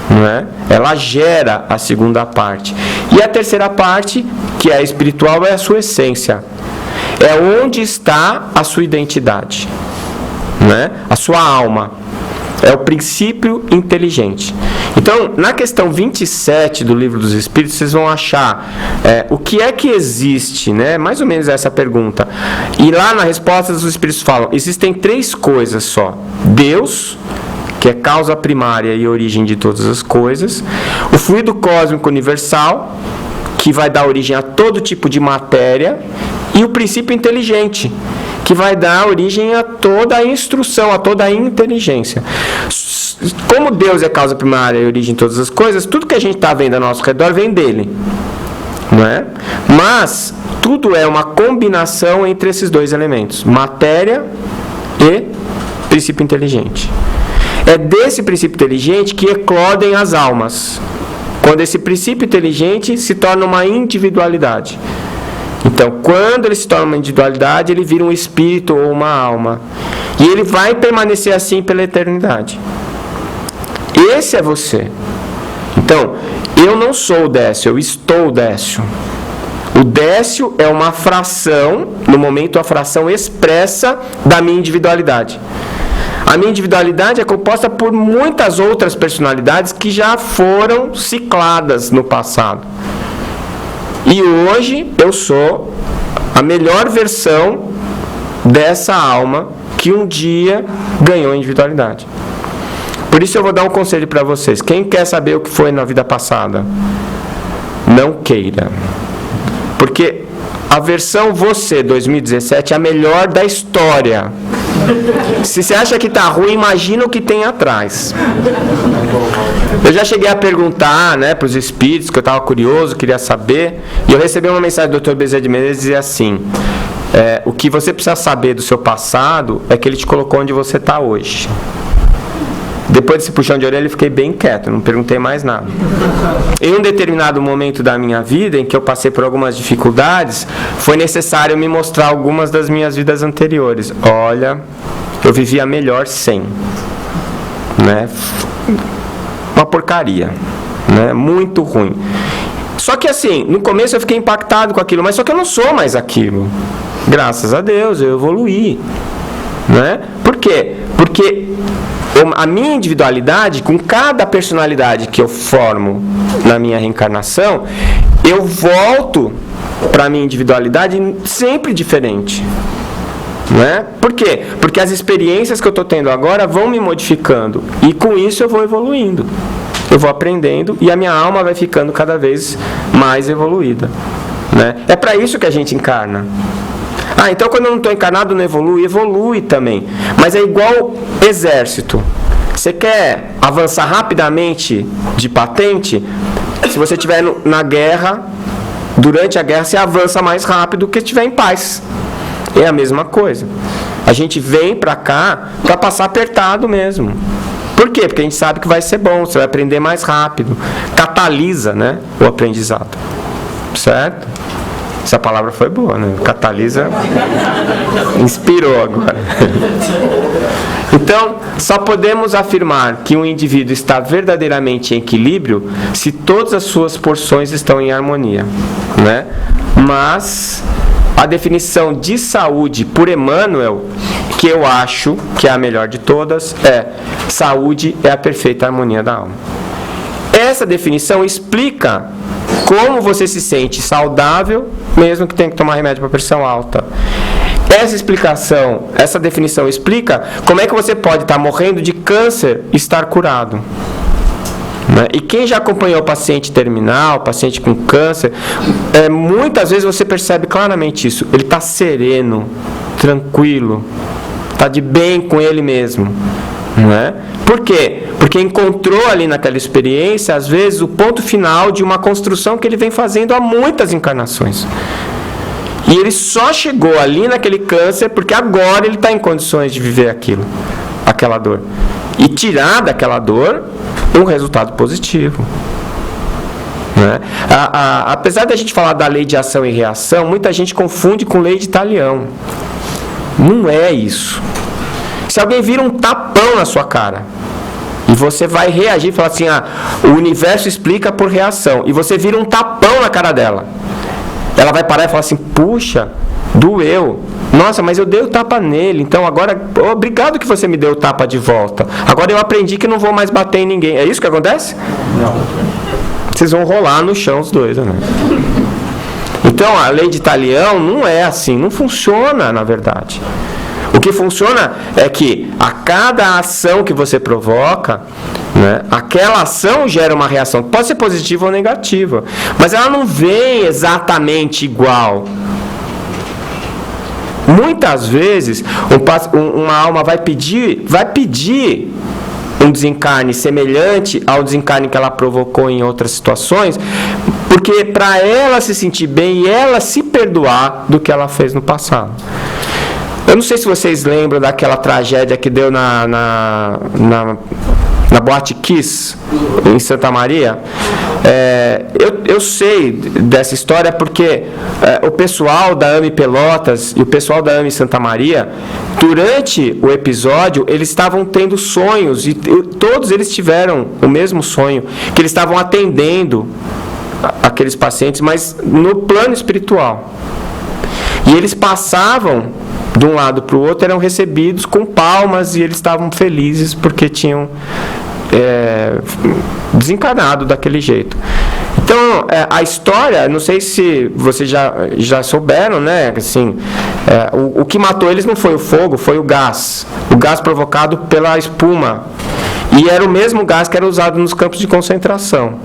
Speaker 1: Não é? Ela gera a segunda parte. E a terceira parte, que é a espiritual, é a sua essência. É onde está a sua identidade. Né? A sua alma. É o princípio inteligente. Então, na questão 27 do Livro dos Espíritos, vocês vão achar o que é que existe, né? Mais ou menos essa pergunta. E lá na resposta, os Espíritos falam, existem 3 coisas só. Deus, que é causa primária e origem de todas as coisas. O fluido cósmico universal, que vai dar origem a todo tipo de matéria. E o princípio inteligente, que vai dar origem a toda a instrução, a toda a inteligência. como Deus é causa primária e origem de todas as coisas, tudo que a gente está vendo ao nosso redor vem dele, não é? Mas tudo é uma combinação entre esses dois elementos, matéria e princípio inteligente. É desse princípio inteligente que eclodem as almas, quando esse princípio inteligente se torna uma individualidade. Então, quando ele se torna uma individualidade, ele vira um espírito ou uma alma. E ele vai permanecer assim pela eternidade. Esse é você. Então, eu não sou o Décio, eu estou o Décio. O Décio é uma fração, no momento a fração expressa da minha individualidade. A minha individualidade é composta por muitas outras personalidades que já foram cicladas no passado. E hoje eu sou a melhor versão dessa alma que um dia ganhou individualidade. Por isso eu vou dar um conselho para vocês. Quem quer saber o que foi na vida passada? Não queira. Porque a versão você 2017 é a melhor da história. Se você acha que está ruim, imagina o que tem atrás. Eu já cheguei a perguntar, para os espíritos, que eu estava curioso, queria saber, e eu recebi uma mensagem do Dr. Bezerra de Menezes, dizia assim: o que você precisa saber do seu passado é que ele te colocou onde você está hoje. Depois desse puxão de orelha, eu fiquei bem quieto, não perguntei mais nada. Em um determinado momento da minha vida, em que eu passei por algumas dificuldades, foi necessário me mostrar algumas das minhas vidas anteriores. Olha, eu vivia melhor sem. Uma porcaria. Muito ruim. Só que assim, no começo eu fiquei impactado com aquilo, mas só que eu não sou mais aquilo. Graças a Deus, eu evoluí. Por quê? Porque a minha individualidade, com cada personalidade que eu formo na minha reencarnação, eu volto para a minha individualidade sempre diferente. Por quê? Porque as experiências que eu estou tendo agora vão me modificando. E com isso eu vou evoluindo. Eu vou aprendendo e a minha alma vai ficando cada vez mais evoluída. É para isso que a gente encarna. Então quando eu não estou encarnado não evolui? Evolui também. Mas é igual exército. Você quer avançar rapidamente de patente? Se você estiver na guerra, durante a guerra você avança mais rápido do que se estiver em paz. É a mesma coisa. A gente vem para cá para passar apertado mesmo. Por quê? Porque a gente sabe que vai ser bom, você vai aprender mais rápido. Catalisa, o aprendizado. Certo? Essa palavra foi boa, Catalisa inspirou agora. Então, só podemos afirmar que um indivíduo está verdadeiramente em equilíbrio se todas as suas porções estão em harmonia. Mas a definição de saúde por Emmanuel, que eu acho que é a melhor de todas, saúde é a perfeita harmonia da alma. Essa definição explica como você se sente saudável, mesmo que tenha que tomar remédio para pressão alta. Essa definição explica como é que você pode estar morrendo de câncer e estar curado. E quem já acompanhou paciente terminal, paciente com câncer, muitas vezes você percebe claramente isso. Ele está sereno, tranquilo, está de bem com ele mesmo. Por quê? Porque encontrou ali naquela experiência, às vezes, o ponto final de uma construção que ele vem fazendo há muitas encarnações. E ele só chegou ali naquele câncer porque agora ele está em condições de viver aquela dor. E tirar daquela dor um resultado positivo. Apesar de a gente falar da lei de ação e reação, muita gente confunde com lei de Talião. Não é isso. Se alguém vira um tapão na sua cara e você vai reagir e falar assim, o universo explica por reação, e você vira um tapão na cara dela, ela vai parar e falar assim, puxa, doeu, nossa, mas eu dei o tapa nele, então agora, obrigado que você me deu o tapa de volta, agora eu aprendi que não vou mais bater em ninguém. É isso que acontece? Não. Vocês vão rolar no chão os dois, Então a lei de Talião não é assim, não funciona na verdade. O que funciona é que a cada ação que você provoca, aquela ação gera uma reação, que pode ser positiva ou negativa, mas ela não vem exatamente igual. Muitas vezes uma alma vai pedir um desencarne semelhante ao desencarne que ela provocou em outras situações, porque para ela se sentir bem e ela se perdoar do que ela fez no passado. Eu não sei se vocês lembram daquela tragédia que deu na Boate Kiss, em Santa Maria. Eu sei dessa história porque o pessoal da AME Pelotas e o pessoal da AME Santa Maria, durante o episódio, eles estavam tendo sonhos, e todos eles tiveram o mesmo sonho, que eles estavam atendendo aqueles pacientes, mas no plano espiritual. E eles passavam de um lado para o outro, eram recebidos com palmas, e eles estavam felizes porque tinham desencarnado daquele jeito. Então, a história, não sei se vocês já souberam, né? Assim, o que matou eles não foi o fogo, foi o gás provocado pela espuma, e era o mesmo gás que era usado nos campos de concentração.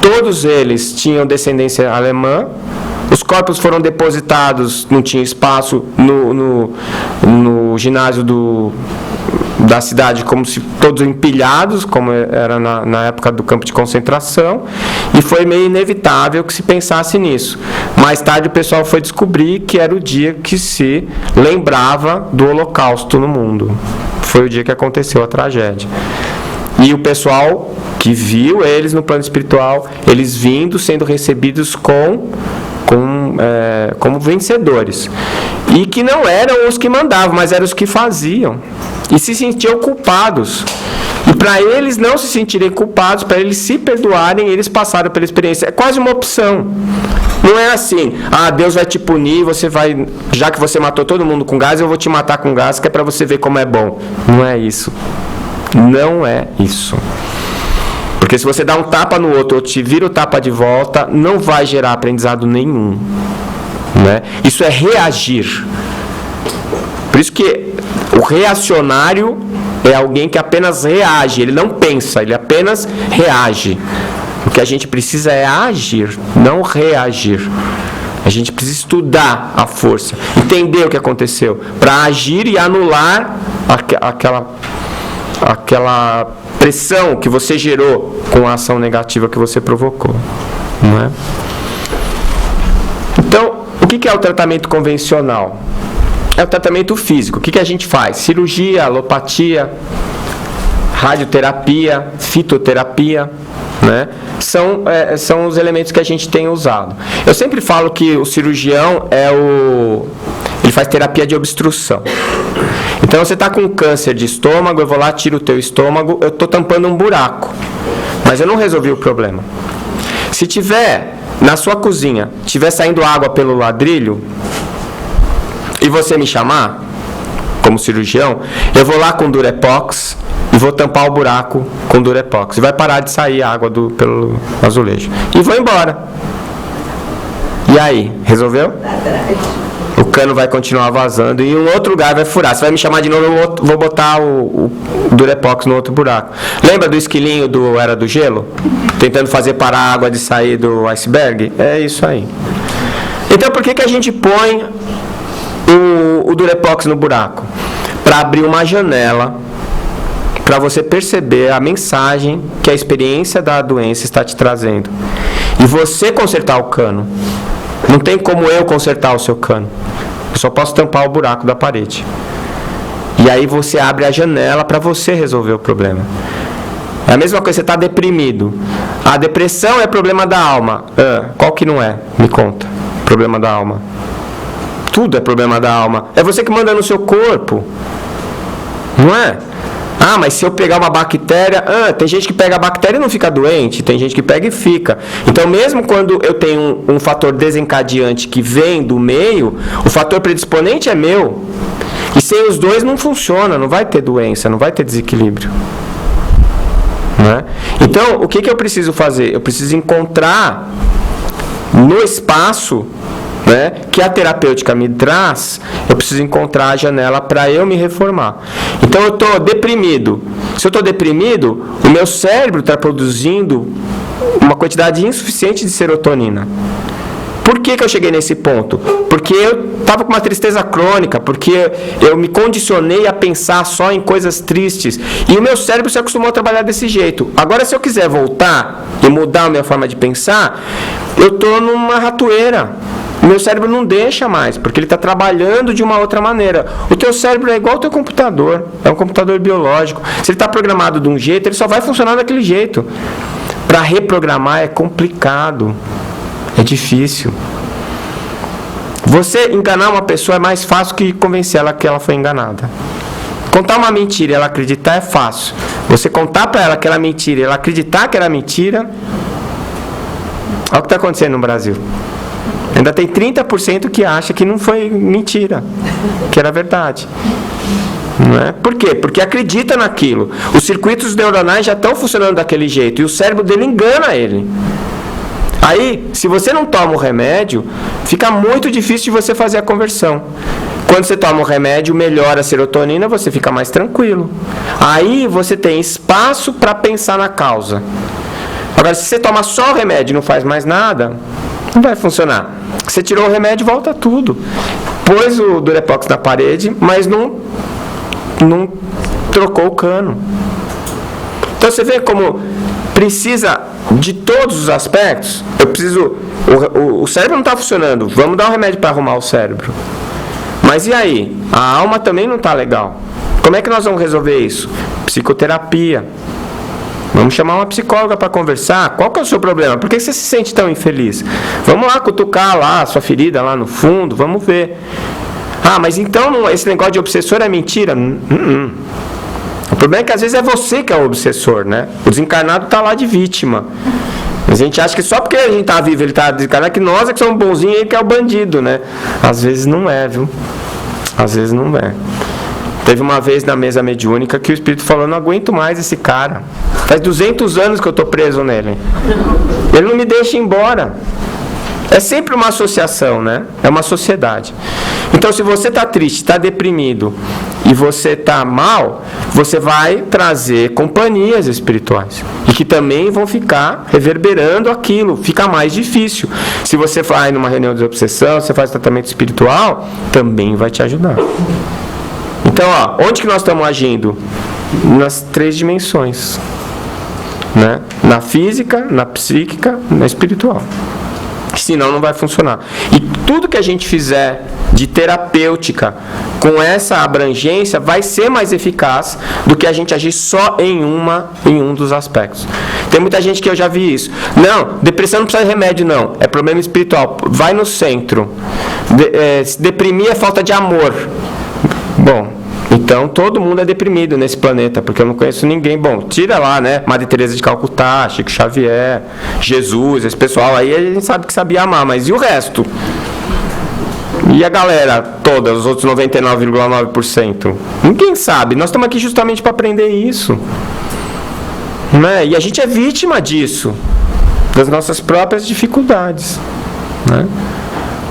Speaker 1: Todos eles tinham descendência alemã. Os corpos foram depositados, não tinha espaço no ginásio da cidade, como se todos empilhados, como era na época do campo de concentração, e foi meio inevitável que se pensasse nisso. Mais tarde o pessoal foi descobrir que era o dia que se lembrava do Holocausto no mundo. Foi o dia que aconteceu a tragédia. E o pessoal que viu eles no plano espiritual, eles vindo, sendo recebidos como vencedores, e que não eram os que mandavam, mas eram os que faziam, e se sentiam culpados, e para eles não se sentirem culpados, para eles se perdoarem, eles passaram pela experiência. É quase uma opção, não é assim, Deus vai te punir, você vai, já que você matou todo mundo com gás, eu vou te matar com gás, que é para você ver como é bom. Não é isso, não é isso. Porque se você dá um tapa no outro ou te vira o tapa de volta, não vai gerar aprendizado nenhum, né? Isso é reagir. Por isso que o reacionário é alguém que apenas reage, ele não pensa, ele apenas reage. O que a gente precisa é agir, não reagir. A gente precisa estudar a força, entender o que aconteceu, para agir e anular aquela pressão que você gerou com a ação negativa que você provocou, não é? Então, o que é o tratamento convencional? É o tratamento físico. O que a gente faz? Cirurgia, alopatia, radioterapia, fitoterapia, né? São os elementos que a gente tem usado. Eu sempre falo que o cirurgião ele faz terapia de obstrução. Então, você está com câncer de estômago, eu vou lá, tiro o teu estômago, eu estou tampando um buraco, mas eu não resolvi o problema. Se tiver na sua cozinha, tiver saindo água pelo ladrilho, e você me chamar, como cirurgião, eu vou lá com Durepox e vou tampar o buraco com Durepox. E vai parar de sair água pelo azulejo. E vou embora. E aí, resolveu? O cano vai continuar vazando e um outro lugar vai furar. Você vai me chamar de novo, eu vou botar o Durepox no outro buraco. Lembra do esquilinho do Era do Gelo? Tentando fazer parar a água de sair do iceberg? É isso aí. Então, por que a gente põe o Durepox no buraco? Para abrir uma janela, para você perceber a mensagem que a experiência da doença está te trazendo. E você consertar o cano. Não tem como eu consertar o seu cano. Eu só posso tampar o buraco da parede. E aí você abre a janela para você resolver o problema. É a mesma coisa, você está deprimido. A depressão é problema da alma. Qual que não é? Me conta. Problema da alma. Tudo é problema da alma. É você que manda no seu corpo. Não é? Mas se eu pegar uma bactéria... tem gente que pega a bactéria e não fica doente. Tem gente que pega e fica. Então, mesmo quando eu tenho um fator desencadeante que vem do meio, o fator predisponente é meu. E sem os dois não funciona. Não vai ter doença, não vai ter desequilíbrio. Não é? Então, o que eu preciso fazer? Eu preciso encontrar no espaço... né, que a terapêutica me traz, eu preciso encontrar a janela para eu me reformar. Então eu estou deprimido. Se eu estou deprimido, o meu cérebro está produzindo uma quantidade insuficiente de serotonina. Por que eu cheguei nesse ponto? Porque eu estava com uma tristeza crônica, porque eu me condicionei a pensar só em coisas tristes. E o meu cérebro se acostumou a trabalhar desse jeito. Agora, se eu quiser voltar e mudar a minha forma de pensar, eu estou numa ratoeira. O meu cérebro não deixa mais, porque ele está trabalhando de uma outra maneira. O teu cérebro é igual ao teu computador, é um computador biológico. Se ele está programado de um jeito, ele só vai funcionar daquele jeito. Para reprogramar é complicado, é difícil. Você enganar uma pessoa é mais fácil que convencer ela que ela foi enganada. Contar uma mentira e ela acreditar é fácil. Você contar para ela que ela é mentira e ela acreditar que era mentira... Olha o que está acontecendo no Brasil. Ainda tem 30% que acha que não foi mentira, que era verdade. Não é? Por quê? Porque acredita naquilo. Os circuitos neuronais já estão funcionando daquele jeito e o cérebro dele engana ele. Aí, se você não toma o remédio, fica muito difícil de você fazer a conversão. Quando você toma o remédio, melhora a serotonina, você fica mais tranquilo. Aí você tem espaço para pensar na causa. Agora, se você toma só o remédio e não faz mais nada, não vai funcionar. Você tirou o remédio, volta tudo. Pôs o Durepox na parede, mas não trocou o cano. Então você vê como precisa de todos os aspectos. Eu preciso. O cérebro não está funcionando. Vamos dar um remédio para arrumar o cérebro. Mas e aí? A alma também não está legal. Como é que nós vamos resolver isso? Psicoterapia. Vamos chamar uma psicóloga para conversar. Qual que é o seu problema? Por que você se sente tão infeliz? Vamos lá cutucar lá a sua ferida lá no fundo. Vamos ver. Ah, mas então esse negócio de obsessor é mentira? O problema é que às vezes é você que é o obsessor, né? O desencarnado está lá de vítima. A gente acha que só porque a gente está vivo, ele está desencarnado, que nós é que somos bonzinhos e ele que é o bandido, né? Às vezes não é, viu? Às vezes não é. Teve uma vez na mesa mediúnica que o espírito falou: não aguento mais esse cara. Faz 200 anos que eu estou preso nele. Ele não me deixa ir embora. É sempre uma associação, né? É uma sociedade. Então, se você está triste, está deprimido e você está mal, você vai trazer companhias espirituais e que também vão ficar reverberando aquilo. Fica mais difícil. Se você vai numa reunião de obsessão, você faz tratamento espiritual, também vai te ajudar. Então, onde que nós estamos agindo? Nas 3 dimensões, né? Na física, na psíquica, na espiritual. Senão não vai funcionar. E tudo que a gente fizer de terapêutica com essa abrangência vai ser mais eficaz do que a gente agir só em um dos aspectos. Tem muita gente que eu já vi isso. Não, depressão não precisa de remédio, não. É problema espiritual. Vai no centro. Se deprimir é falta de amor. Bom, então todo mundo é deprimido nesse planeta, porque eu não conheço ninguém. Bom, tira lá, né? Madre Teresa de Calcutá, Chico Xavier, Jesus, esse pessoal aí a gente sabe que sabia amar, mas e o resto? E a galera toda, os outros 99,9%? Ninguém sabe. Nós estamos aqui justamente para aprender isso, né? E a gente é vítima disso, das nossas próprias dificuldades, né?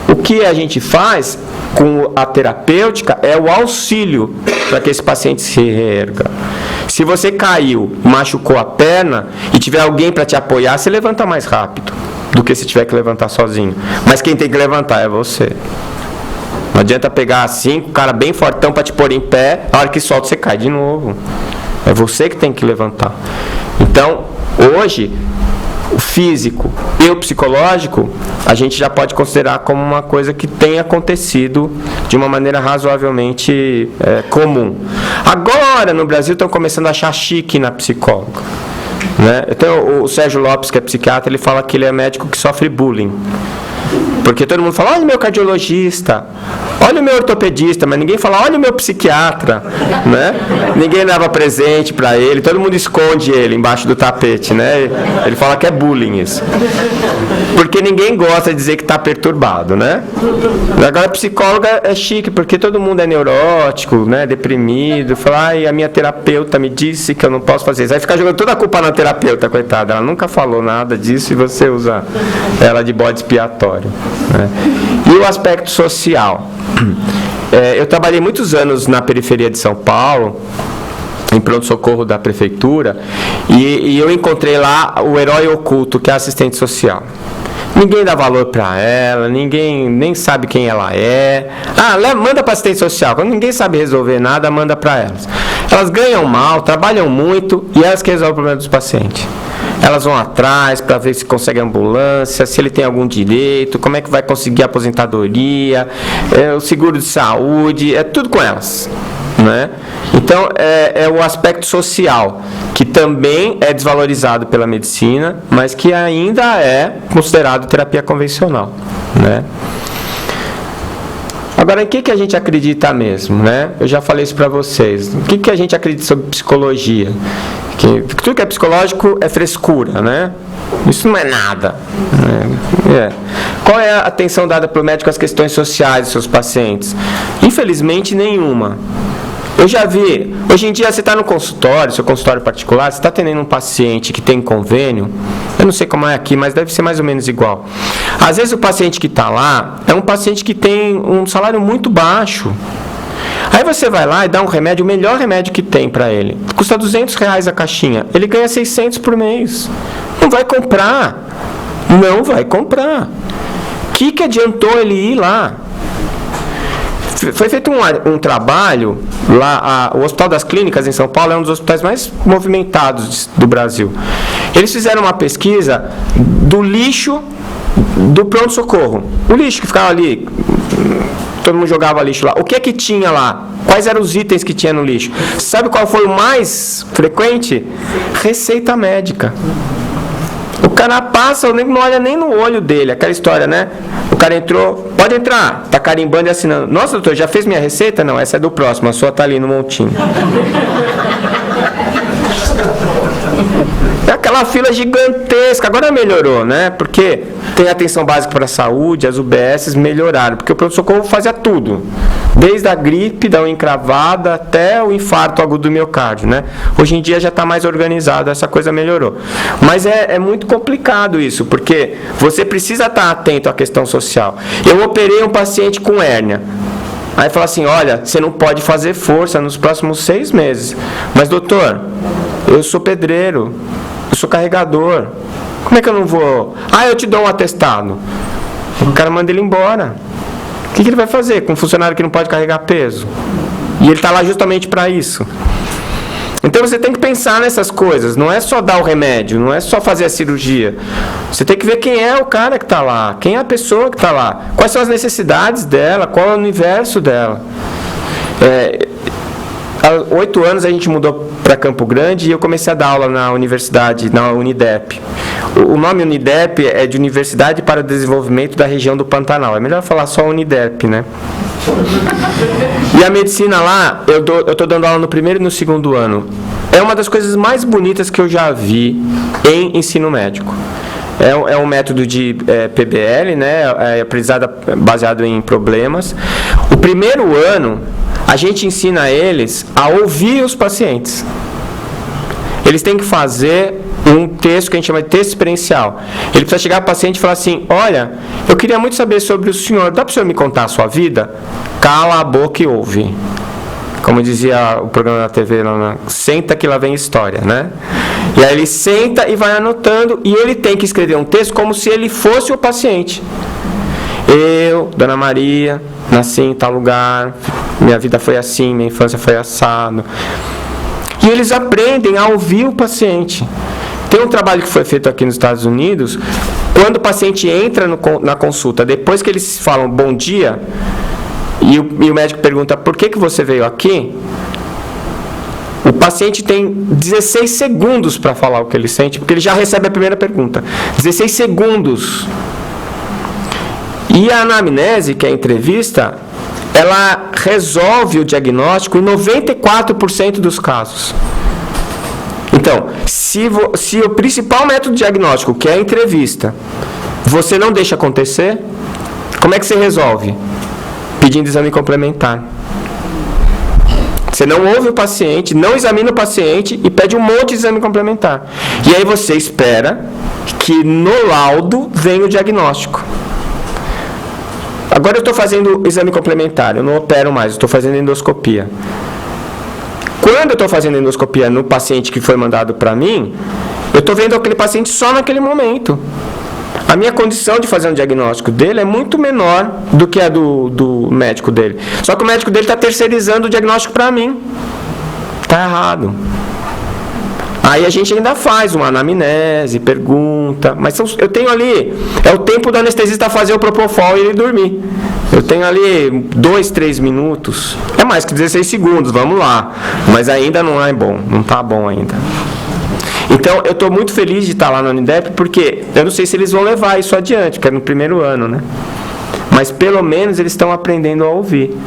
Speaker 1: O que a gente faz com a terapêutica é o auxílio para que esse paciente se reerga. Se você caiu, machucou a perna e tiver alguém para te apoiar, você levanta mais rápido do que se tiver que levantar sozinho. Mas quem tem que levantar é você. Não adianta pegar assim, o cara bem fortão para te pôr em pé, a hora que solta você cai de novo. É você que tem que levantar. Então, hoje, o físico e o psicológico, a gente já pode considerar como uma coisa que tem acontecido de uma maneira razoavelmente comum. Agora, no Brasil, estão começando a achar chique na psicóloga, né? Então, o Sérgio Lopes, que é psiquiatra, ele fala que ele é médico que sofre bullying. Porque todo mundo fala: olha o meu cardiologista, olha o meu ortopedista, mas ninguém fala: olha o meu psiquiatra, né? Ninguém leva presente para ele, todo mundo esconde ele embaixo do tapete, né? Ele fala que é bullying isso. Porque ninguém gosta de dizer que está perturbado, né? Agora, psicóloga é chique, porque todo mundo é neurótico, né? Deprimido, fala: ai, a minha terapeuta me disse que eu não posso fazer isso. Aí fica jogando toda a culpa na terapeuta, coitada. Ela nunca falou nada disso e você usa ela de bode expiatório, né? E o aspecto social. Eu trabalhei muitos anos na periferia de São Paulo, em pronto-socorro da prefeitura, e eu encontrei lá o herói oculto, que é assistente social. Ninguém dá valor para ela, ninguém nem sabe quem ela é. Manda para assistente social. Quando ninguém sabe resolver nada, manda para elas. Elas ganham mal, trabalham muito e elas que resolvem o problema dos pacientes. Elas vão atrás para ver se consegue ambulância, se ele tem algum direito, como é que vai conseguir a aposentadoria, o seguro de saúde, é tudo com elas, né? Então, é o aspecto social, que também é desvalorizado pela medicina, mas que ainda é considerado terapia convencional, né? Agora, em que a gente acredita mesmo, né? Eu já falei isso para vocês. O que a gente acredita sobre psicologia? Que tudo que é psicológico é frescura, né? Isso não é nada. Qual é a atenção dada pelo médico às questões sociais dos seus pacientes? Infelizmente, nenhuma. Eu já vi, hoje em dia você está no consultório, seu consultório particular, você está atendendo um paciente que tem convênio, eu não sei como é aqui, mas deve ser mais ou menos igual. Às vezes o paciente que está lá é um paciente que tem um salário muito baixo. Aí você vai lá e dá um remédio, o melhor remédio que tem para ele. Custa R$200 a caixinha. Ele ganha 600 por mês. Não vai comprar. Não vai comprar. O que adiantou ele ir lá? Foi feito um trabalho lá, o Hospital das Clínicas em São Paulo é um dos hospitais mais movimentados do Brasil. Eles fizeram uma pesquisa do lixo do pronto-socorro. O lixo que ficava ali, todo mundo jogava lixo lá. O que tinha lá? Quais eram os itens que tinha no lixo? Sabe qual foi o mais frequente? Receita médica. O cara passa, não olha nem no olho dele, aquela história, né? O cara entrou, pode entrar, tá carimbando e assinando. Nossa, doutor, já fez minha receita? Não, essa é do próximo, a sua tá ali no montinho. É aquela fila gigantesca, agora melhorou, né? Porque tem atenção básica para a saúde, as UBSs melhoraram, porque o pronto-socorro fazia tudo. Desde a gripe, da unha encravada, até o infarto agudo do miocárdio, né? Hoje em dia já está mais organizado, essa coisa melhorou. Mas é muito complicado isso, porque você precisa estar atento à questão social. Eu operei um paciente com hérnia. Aí fala assim, olha, você não pode fazer força nos próximos 6 meses. Mas, doutor, eu sou pedreiro, eu sou carregador. Como é que eu não vou? Eu te dou um atestado. O cara manda ele embora. O que ele vai fazer com um funcionário que não pode carregar peso? E ele está lá justamente para isso. Então você tem que pensar nessas coisas. Não é só dar o remédio, não é só fazer a cirurgia. Você tem que ver quem é o cara que está lá, quem é a pessoa que está lá, quais são as necessidades dela, qual é o universo dela. Há 8 anos a gente mudou para Campo Grande e eu comecei a dar aula na universidade, na Unidep. O nome Unidep é de Universidade para o Desenvolvimento da Região do Pantanal. É melhor falar só Unidep, né? E a medicina lá, eu estou dando aula no 1º e no 2º ano. É uma das coisas mais bonitas que eu já vi em ensino médico. É um método de PBL, né? Aprendizado baseado em problemas. O 1º ano, a gente ensina eles a ouvir os pacientes. Eles têm que fazer um texto que a gente chama de texto experiencial. Ele precisa chegar para o paciente e falar assim, olha, eu queria muito saber sobre o senhor, dá para o senhor me contar a sua vida? Cala a boca e ouve. Como dizia o programa da TV, senta que lá vem história, né? E aí ele senta e vai anotando, e ele tem que escrever um texto como se ele fosse o paciente. Eu, Dona Maria, nasci em tal lugar, minha vida foi assim, minha infância foi assado. E eles aprendem a ouvir o paciente. Tem um trabalho que foi feito aqui nos Estados Unidos, quando o paciente entra na consulta, depois que eles falam bom dia, e o médico pergunta por que você veio aqui, o paciente tem 16 segundos para falar o que ele sente, porque ele já recebe a primeira pergunta. 16 segundos. E a anamnese, que é a entrevista, ela resolve o diagnóstico em 94% dos casos. Então, se o principal método diagnóstico, que é a entrevista, você não deixa acontecer, como é que você resolve? Pedindo exame complementar. Você não ouve o paciente, não examina o paciente e pede um monte de exame complementar. E aí você espera que no laudo venha o diagnóstico. Agora eu estou fazendo exame complementar, eu não opero mais, eu estou fazendo endoscopia. Quando eu estou fazendo endoscopia no paciente que foi mandado para mim, eu estou vendo aquele paciente só naquele momento. A minha condição de fazer um diagnóstico dele é muito menor do que a do médico dele. Só que o médico dele está terceirizando o diagnóstico para mim. Está errado. Aí a gente ainda faz uma anamnese, pergunta, mas eu tenho ali, é o tempo do anestesista fazer o propofol e ele dormir. Eu tenho ali 2, 3 minutos, é mais que 16 segundos, vamos lá. Mas ainda não é bom, não está bom ainda. Então, eu estou muito feliz de estar lá na Unidep, porque eu não sei se eles vão levar isso adiante, porque é no primeiro ano, né? Mas pelo menos eles estão aprendendo a ouvir.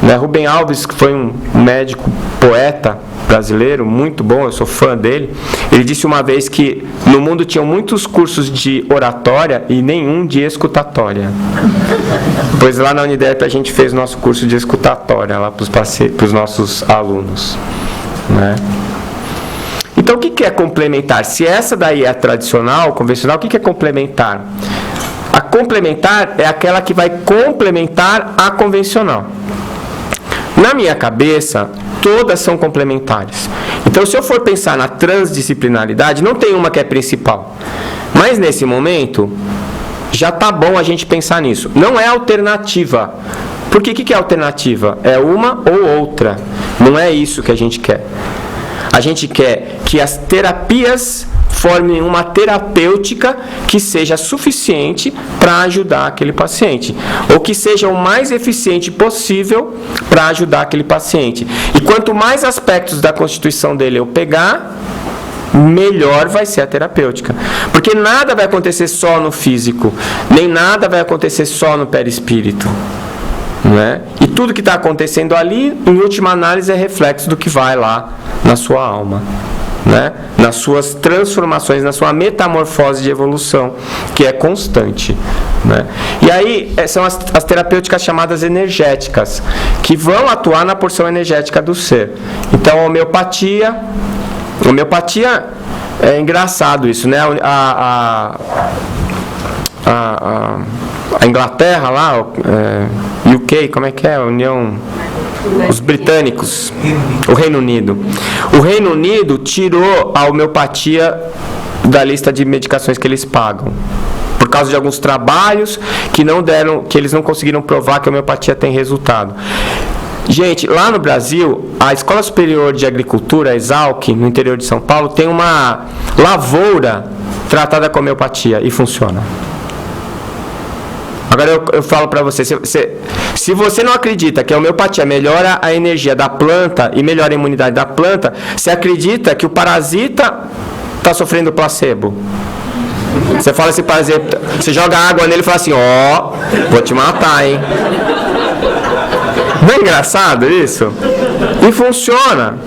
Speaker 1: Né? Rubem Alves, que foi um médico, poeta brasileiro, muito bom, eu sou fã dele, ele disse uma vez que no mundo tinham muitos cursos de oratória e nenhum de escutatória. Pois lá na Unidep a gente fez nosso curso de escutatória lá para os nossos alunos. Né? Então, o que é complementar? Se essa daí é a tradicional, convencional, o que é complementar? A complementar é aquela que vai complementar a convencional. Na minha cabeça, todas são complementares. Então, se eu for pensar na transdisciplinaridade, não tem uma que é principal. Mas, nesse momento, já está bom a gente pensar nisso. Não é alternativa. Porque o que é alternativa? É uma ou outra. Não é isso que a gente quer. A gente quer que as terapias formem uma terapêutica que seja suficiente para ajudar aquele paciente, ou que seja o mais eficiente possível para ajudar aquele paciente. E quanto mais aspectos da constituição dele eu pegar, melhor vai ser a terapêutica. Porque nada vai acontecer só no físico, nem nada vai acontecer só no perispírito. Né? E tudo que está acontecendo ali, em última análise, é reflexo do que vai lá na sua alma, né? Nas suas transformações, na sua metamorfose de evolução, que é constante. Né? E aí são as terapêuticas chamadas energéticas, que vão atuar na porção energética do ser. Então, a homeopatia é engraçado isso, né? A Inglaterra lá, UK, como é que é? A União... Os britânicos, o Reino Unido. O Reino Unido tirou a homeopatia da lista de medicações que eles pagam, por causa de alguns trabalhos que eles não conseguiram provar que a homeopatia tem resultado. Gente, lá no Brasil, a Escola Superior de Agricultura, a ESALC, no interior de São Paulo, tem uma lavoura tratada com homeopatia e funciona. Agora eu falo para você, se você não acredita que a homeopatia melhora a energia da planta e melhora a imunidade da planta, você acredita que o parasita está sofrendo placebo? Você fala esse parasita, você joga água nele e fala assim, vou te matar, hein? Não é engraçado isso? E funciona.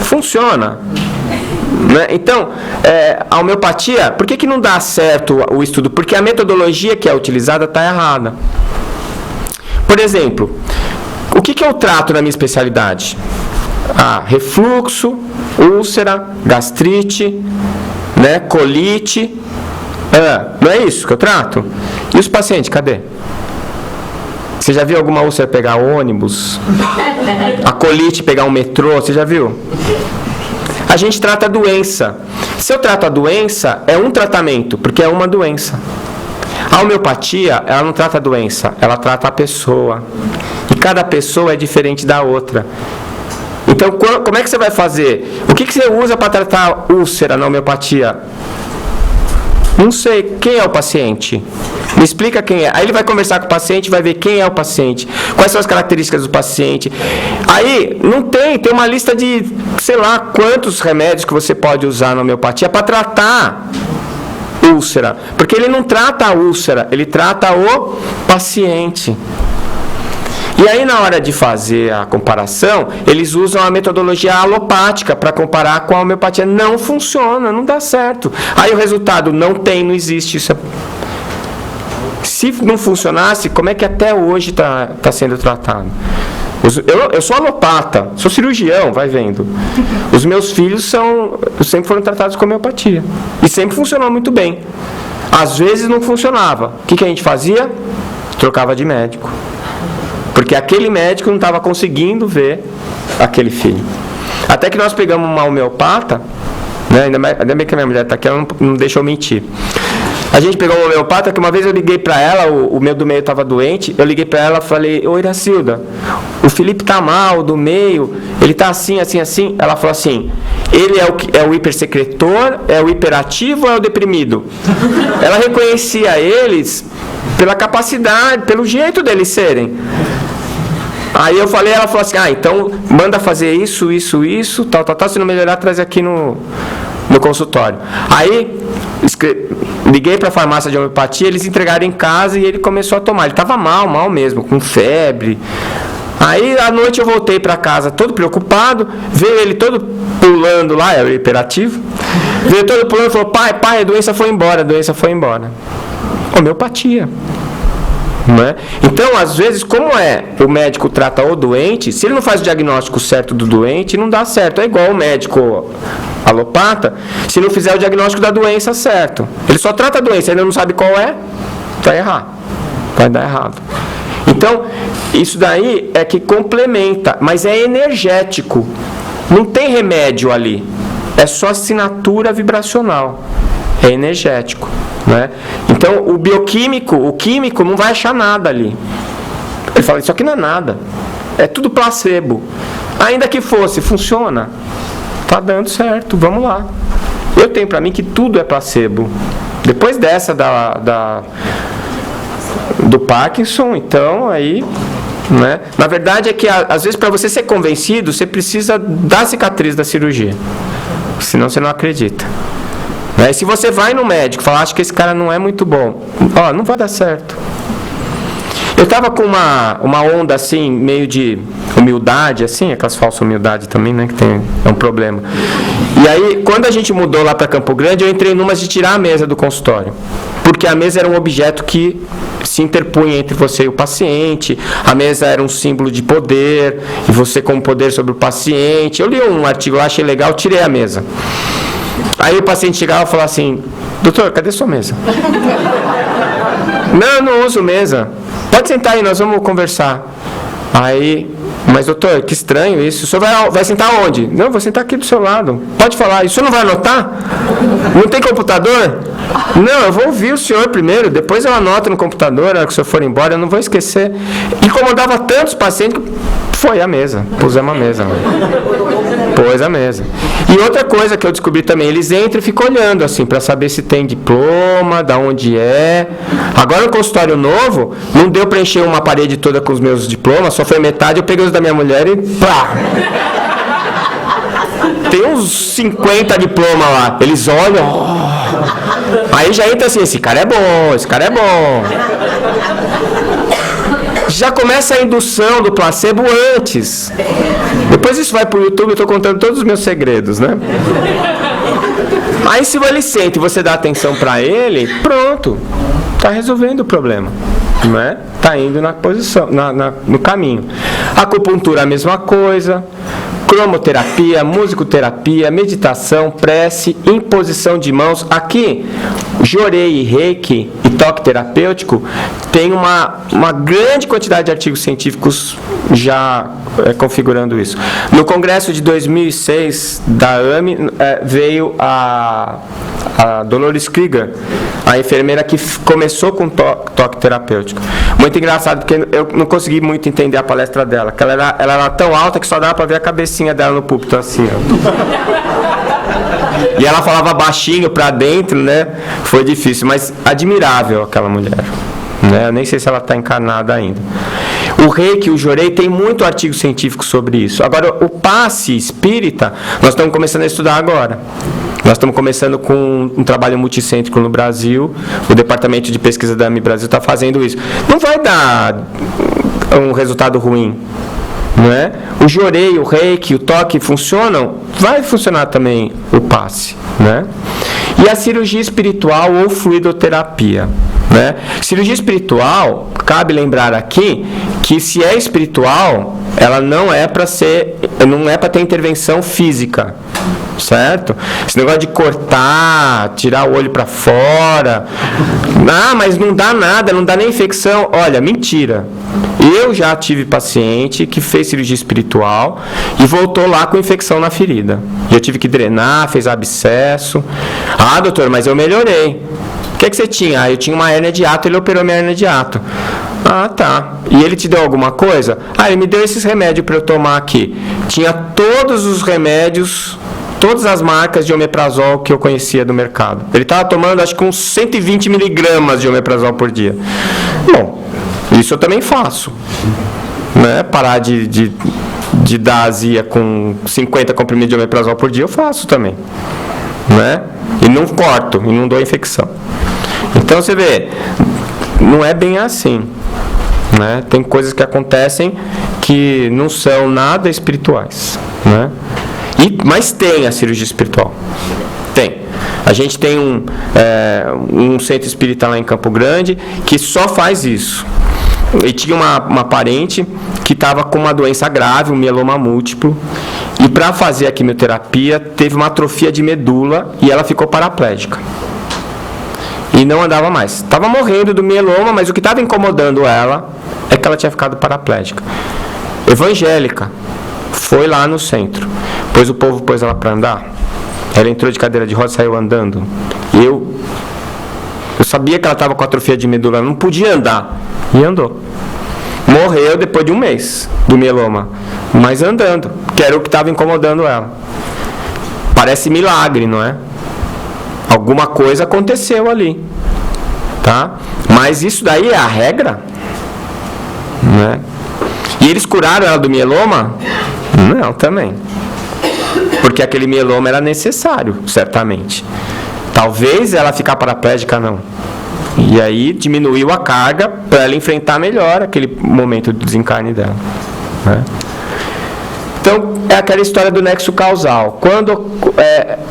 Speaker 1: Funciona. Né? Então, a homeopatia, por que não dá certo o estudo? Porque a metodologia que é utilizada está errada. Por exemplo, o que eu trato na minha especialidade? Refluxo, úlcera, gastrite, né? Colite. Não é isso que eu trato? E os pacientes, cadê? Você já viu alguma úlcera pegar ônibus? A colite pegar um metrô, você já viu? A gente trata a doença. Se eu trato a doença, é um tratamento, porque é uma doença. A homeopatia, ela não trata a doença, ela trata a pessoa. E cada pessoa é diferente da outra. Então, como é que você vai fazer? O que você usa para tratar úlcera na homeopatia? Não sei. Quem é o paciente? Me explica quem é. Aí ele vai conversar com o paciente, vai ver quem é o paciente, quais são as características do paciente. Aí, não tem uma lista de, sei lá, quantos remédios que você pode usar na homeopatia para tratar úlcera. Porque ele não trata a úlcera, ele trata o paciente. E aí, na hora de fazer a comparação, eles usam a metodologia alopática para comparar com a homeopatia. Não funciona, não dá certo. Aí o resultado não existe. Isso Se não funcionasse, como é que até hoje está sendo tratado? Eu sou alopata, sou cirurgião, vai vendo. Os meus filhos sempre foram tratados com homeopatia. E sempre funcionou muito bem. Às vezes não funcionava. O que a gente fazia? Trocava de médico. Porque aquele médico não estava conseguindo ver aquele filho. Até que nós pegamos uma homeopata, né? Ainda bem que a minha mulher está aqui, ela não deixou mentir. A gente pegou uma homeopata que uma vez eu liguei para ela, o meu do meio estava doente, eu liguei para ela e falei, ô Iracilda, o Felipe tá mal, do meio, ele tá assim, assim, assim. Ela falou assim, ele é o hipersecretor, é o hiperativo ou é o deprimido? Ela reconhecia eles pela capacidade, pelo jeito deles serem. Aí eu falei, ela falou assim, então manda fazer isso, tal, se não melhorar, traz aqui no consultório. Aí liguei para a farmácia de homeopatia, eles entregaram em casa e ele começou a tomar. Ele estava mal mesmo, com febre. Aí à noite eu voltei para casa todo preocupado, veio ele todo pulando lá, é o hiperativo, veio todo pulando e falou, pai, a doença foi embora. Homeopatia. Não é? Então, às vezes, como o médico trata o doente, se ele não faz o diagnóstico certo do doente, não dá certo. É igual o médico alopata, se não fizer o diagnóstico da doença certo. Ele só trata a doença, ele não sabe qual é, vai dar errado. Então, isso daí é que complementa, mas é energético. Não tem remédio ali. É só assinatura vibracional. É energético. Né? Então, o químico não vai achar nada ali. Ele fala, isso aqui não é nada. É tudo placebo. Ainda que fosse, funciona. Tá dando certo, vamos lá. Eu tenho para mim que tudo é placebo. Depois dessa do Parkinson, então, aí... Né? Na verdade é que às vezes para você ser convencido você precisa da cicatriz da cirurgia, senão você não acredita, né? Se você vai no médico e fala, acho que esse cara não é muito bom, não vai dar certo. Eu estava com uma onda assim, meio de humildade, assim, aquelas falsas humildade também, né, que é um problema. E aí, quando a gente mudou lá para Campo Grande, eu entrei numas de tirar a mesa do consultório, porque a mesa era um objeto que se interpunha entre você e o paciente, a mesa era um símbolo de poder, e você com poder sobre o paciente. Eu li um artigo lá, achei legal, tirei a mesa. Aí o paciente chegava e falava assim, doutor, cadê sua mesa? Não uso mesa. Pode sentar aí, nós vamos conversar. Aí, mas doutor, que estranho isso. O senhor vai sentar onde? Não, vou sentar aqui do seu lado. Pode falar. E o senhor não vai anotar? Não tem computador? Não, eu vou ouvir o senhor primeiro, depois eu anoto no computador, na hora que o senhor for embora, eu não vou esquecer. Incomodava tantos pacientes que foi a mesa. Pusemos a mesa. Pôs a mesa. E outra coisa que eu descobri também, eles entram e ficam olhando assim, para saber se tem diploma, da onde é. Agora no consultório novo, não deu para encher uma parede toda com os meus diplomas, só foi metade, eu peguei os da minha mulher e pá! Tem uns 50 diplomas lá. Eles olham. Aí já entra assim, esse cara é bom. Já começa a indução do placebo antes. Depois isso vai pro YouTube, eu estou contando todos os meus segredos, né? Aí se ele sente e você dá atenção para ele, pronto. Está resolvendo o problema. Não é? Está indo na posição, no caminho. Acupuntura a mesma coisa. Cromoterapia, musicoterapia, meditação, prece, imposição de mãos. Aqui, Jorei e Reiki e toque terapêutico tem uma grande quantidade de artigos científicos já configurando isso. No congresso de 2006 da AME veio a Dolores Krieger, a enfermeira que começou com toque terapêutico. Muito engraçado, porque eu não consegui muito entender a palestra dela, que ela era tão alta que só dava para ver a cabecinha dela no púlpito assim, E ela falava baixinho para dentro, né? Foi difícil, mas admirável aquela mulher, né? Eu nem sei se ela está encarnada ainda. O Reiki, o Jorei, tem muito artigo científico sobre isso. Agora, o passe espírita, nós estamos começando a estudar agora. Nós estamos começando com um trabalho multicêntrico no Brasil. O Departamento de Pesquisa da AME Brasil está fazendo isso. Não vai dar um resultado ruim, não é? O Jorei, o Reiki, o toque funcionam, vai funcionar também o passe, né? E a cirurgia espiritual ou fluidoterapia, né? Cirurgia espiritual, cabe lembrar aqui que se é espiritual, ela não é para ter intervenção física, certo? Esse negócio de cortar, tirar o olho para fora, mas não dá nada, não dá nem infecção. Olha, mentira. Eu já tive paciente que fez cirurgia espiritual e voltou lá com infecção na ferida. Eu tive que drenar, fez abscesso. Doutor, mas eu melhorei. O que é que você tinha? Ah, eu tinha uma hérnia de hiato, ele operou minha hérnia de hiato. Ah, tá. E ele te deu alguma coisa? Ah, ele me deu esses remédios para eu tomar aqui. Tinha todos os remédios, todas as marcas de omeprazol que eu conhecia do mercado. Ele estava tomando, acho que uns 120 miligramas de omeprazol por dia. Bom, isso eu também faço. Né? Parar de dar azia com 50 comprimidos de omeprazol por dia, eu faço também. Né? E não corto, e não dou infecção. Então você vê, não é bem assim. Né? Tem coisas que acontecem que não são nada espirituais. Né? Mas tem a cirurgia espiritual. Tem. A gente tem um centro espírita lá em Campo Grande que só faz isso. E tinha uma parente que estava com uma doença grave, um mieloma múltiplo, e para fazer a quimioterapia teve uma atrofia de medula e ela ficou paraplégica. E não andava mais. Estava morrendo do mieloma, mas o que estava incomodando ela é que ela tinha ficado paraplégica. Evangélica. Foi lá no centro. Pois o povo pôs ela para andar. Ela entrou de cadeira de rodas e saiu andando. Eu sabia que ela estava com atrofia de medula, não podia andar. E andou. Morreu depois de um mês do mieloma. Mas andando, que era o que estava incomodando ela. Parece milagre, não é? Alguma coisa aconteceu ali. Tá? Mas isso daí é a regra? Né? E eles curaram ela do mieloma? Não, também. Porque aquele mieloma era necessário, certamente. Talvez ela ficar paraplégica, não. E aí diminuiu a carga para ela enfrentar melhor aquele momento de desencarne dela. Né? Então, é aquela história do nexo causal. Quando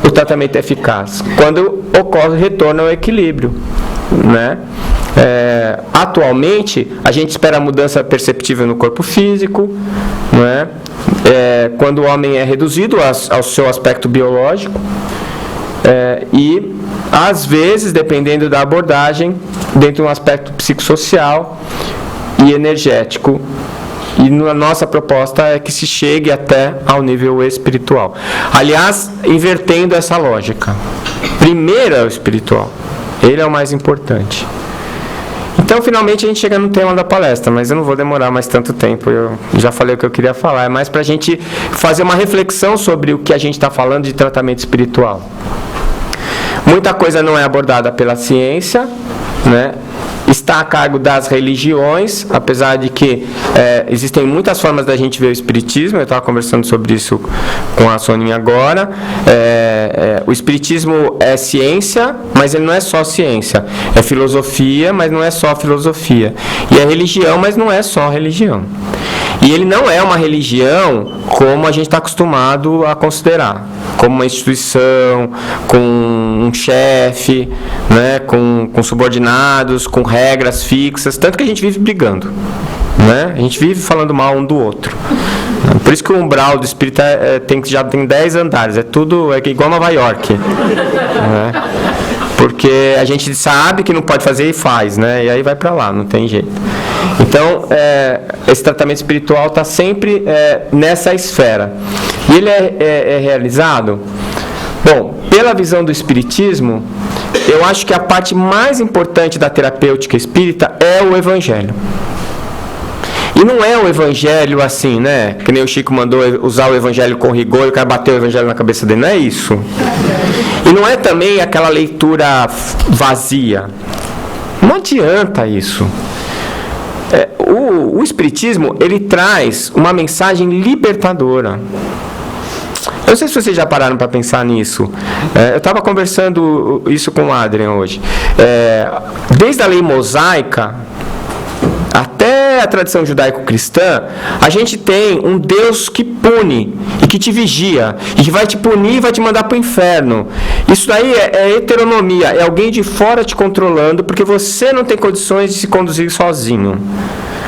Speaker 1: o tratamento é eficaz? Quando ocorre o retorno ao equilíbrio. Né? Atualmente, a gente espera mudança perceptível no corpo físico, né? Quando o homem é reduzido ao seu aspecto biológico, e, às vezes, dependendo da abordagem, dentro de um aspecto psicossocial e energético. E a nossa proposta é que se chegue até ao nível espiritual. Aliás, invertendo essa lógica. Primeiro é o espiritual. Ele é o mais importante. Então, finalmente, a gente chega no tema da palestra, mas eu não vou demorar mais tanto tempo, eu já falei o que eu queria falar, é mais para a gente fazer uma reflexão sobre o que a gente está falando de tratamento espiritual. Muita coisa não é abordada pela ciência, né? Está a cargo das religiões, apesar de que existem muitas formas da gente ver o espiritismo. Eu estava conversando sobre isso com a Soninha agora. O espiritismo é ciência, mas ele não é só ciência. É filosofia, mas não é só filosofia. E é religião, mas não é só religião. E ele não é uma religião como a gente está acostumado a considerar, como uma instituição, com um chefe, né, com subordinados, com regras fixas, tanto que a gente vive brigando, né? A gente vive falando mal um do outro. Por isso que o umbral do espírita já tem 10 andares, é igual Nova York, né? Porque a gente sabe que não pode fazer e faz, né? E aí vai para lá, não tem jeito. Então, esse tratamento espiritual está sempre nessa esfera. E ele é realizado, bom, pela visão do espiritismo, eu acho que a parte mais importante da terapêutica espírita é o evangelho. E não é o evangelho assim, né? Que nem o Chico mandou usar o evangelho com rigor e o cara bateu o evangelho na cabeça dele. Não é isso. E não é também aquela leitura vazia. Não adianta isso. O espiritismo, ele traz uma mensagem libertadora. Eu não sei se vocês já pararam para pensar nisso. Eu estava conversando isso com o Adrian hoje. Desde a lei mosaica até a tradição judaico-cristã, a gente tem um Deus que pune e que te vigia, e que vai te punir e vai te mandar para o inferno. Isso daí é heteronomia, é alguém de fora te controlando, porque você não tem condições de se conduzir sozinho.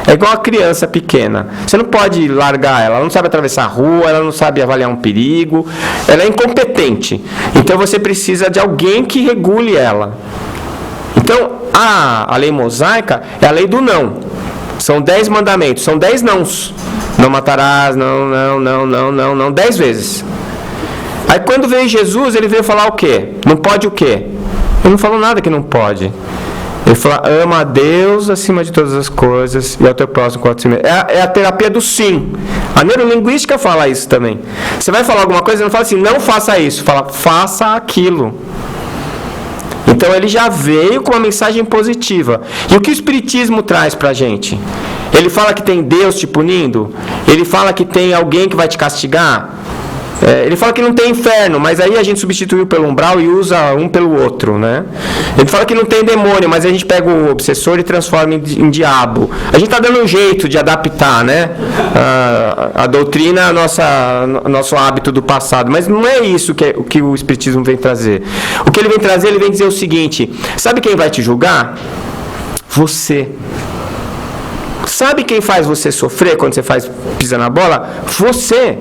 Speaker 1: É igual a criança pequena. Você não pode largar ela não sabe atravessar a rua, ela não sabe avaliar um perigo, ela é incompetente. Então você precisa de alguém que regule ela. Então, a lei mosaica é a lei do não. São 10 mandamentos, são 10 nãos. Não matarás, não, 10 vezes. Aí quando veio Jesus, ele veio falar o quê? Não pode o quê? Ele não falou nada que não pode. Ele fala, ama a Deus acima de todas as coisas e ao teu próximo como a ti mesmo. É a terapia do sim. A neurolinguística fala isso também. Você vai falar alguma coisa, não fala assim, não faça isso. Fala, faça aquilo. Então ele já veio com uma mensagem positiva. E o que o Espiritismo traz pra gente? Ele fala que tem Deus te punindo? Ele fala que tem alguém que vai te castigar? Ele fala que não tem inferno, mas aí a gente substituiu pelo umbral e usa um pelo outro, né? Ele fala que não tem demônio, mas a gente pega o obsessor e transforma em diabo. A gente está dando um jeito de adaptar, né? A doutrina ao nosso hábito do passado, mas não é isso que o Espiritismo vem trazer. O que ele vem trazer, ele vem dizer o seguinte: sabe quem vai te julgar? Você. Sabe quem faz você sofrer quando você pisa na bola? Você.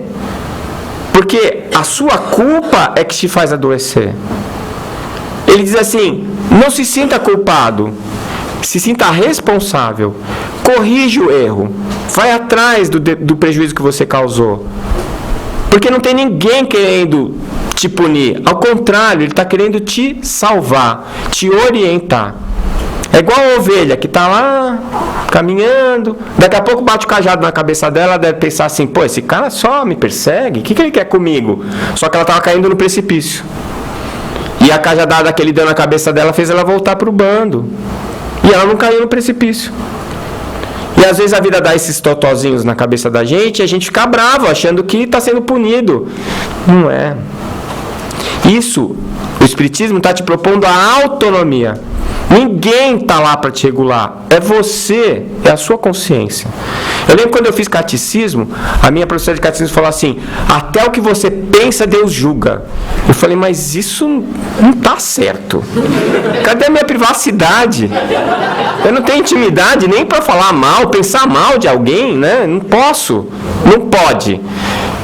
Speaker 1: Porque a sua culpa é que te faz adoecer. Ele diz assim, não se sinta culpado, se sinta responsável, corrige o erro, vai atrás do prejuízo que você causou. Porque não tem ninguém querendo te punir, ao contrário, ele está querendo te salvar, te orientar. É igual a ovelha que está lá caminhando, daqui a pouco bate o cajado na cabeça dela, ela deve pensar assim, pô, esse cara só me persegue, o que ele quer comigo? Só que ela estava caindo no precipício. E a cajadada que ele deu na cabeça dela fez ela voltar para o bando. E ela não caiu no precipício. E às vezes a vida dá esses totozinhos na cabeça da gente e a gente fica bravo, achando que está sendo punido. Não é. Isso, o Espiritismo está te propondo a autonomia. Ninguém está lá para te regular. É você, é a sua consciência. Eu lembro quando eu fiz catecismo, a minha professora de catecismo falou assim, até o que você pensa, Deus julga. Eu falei, mas isso não está certo. Cadê a minha privacidade? Eu não tenho intimidade nem para falar mal, pensar mal de alguém, né? Não posso, não pode.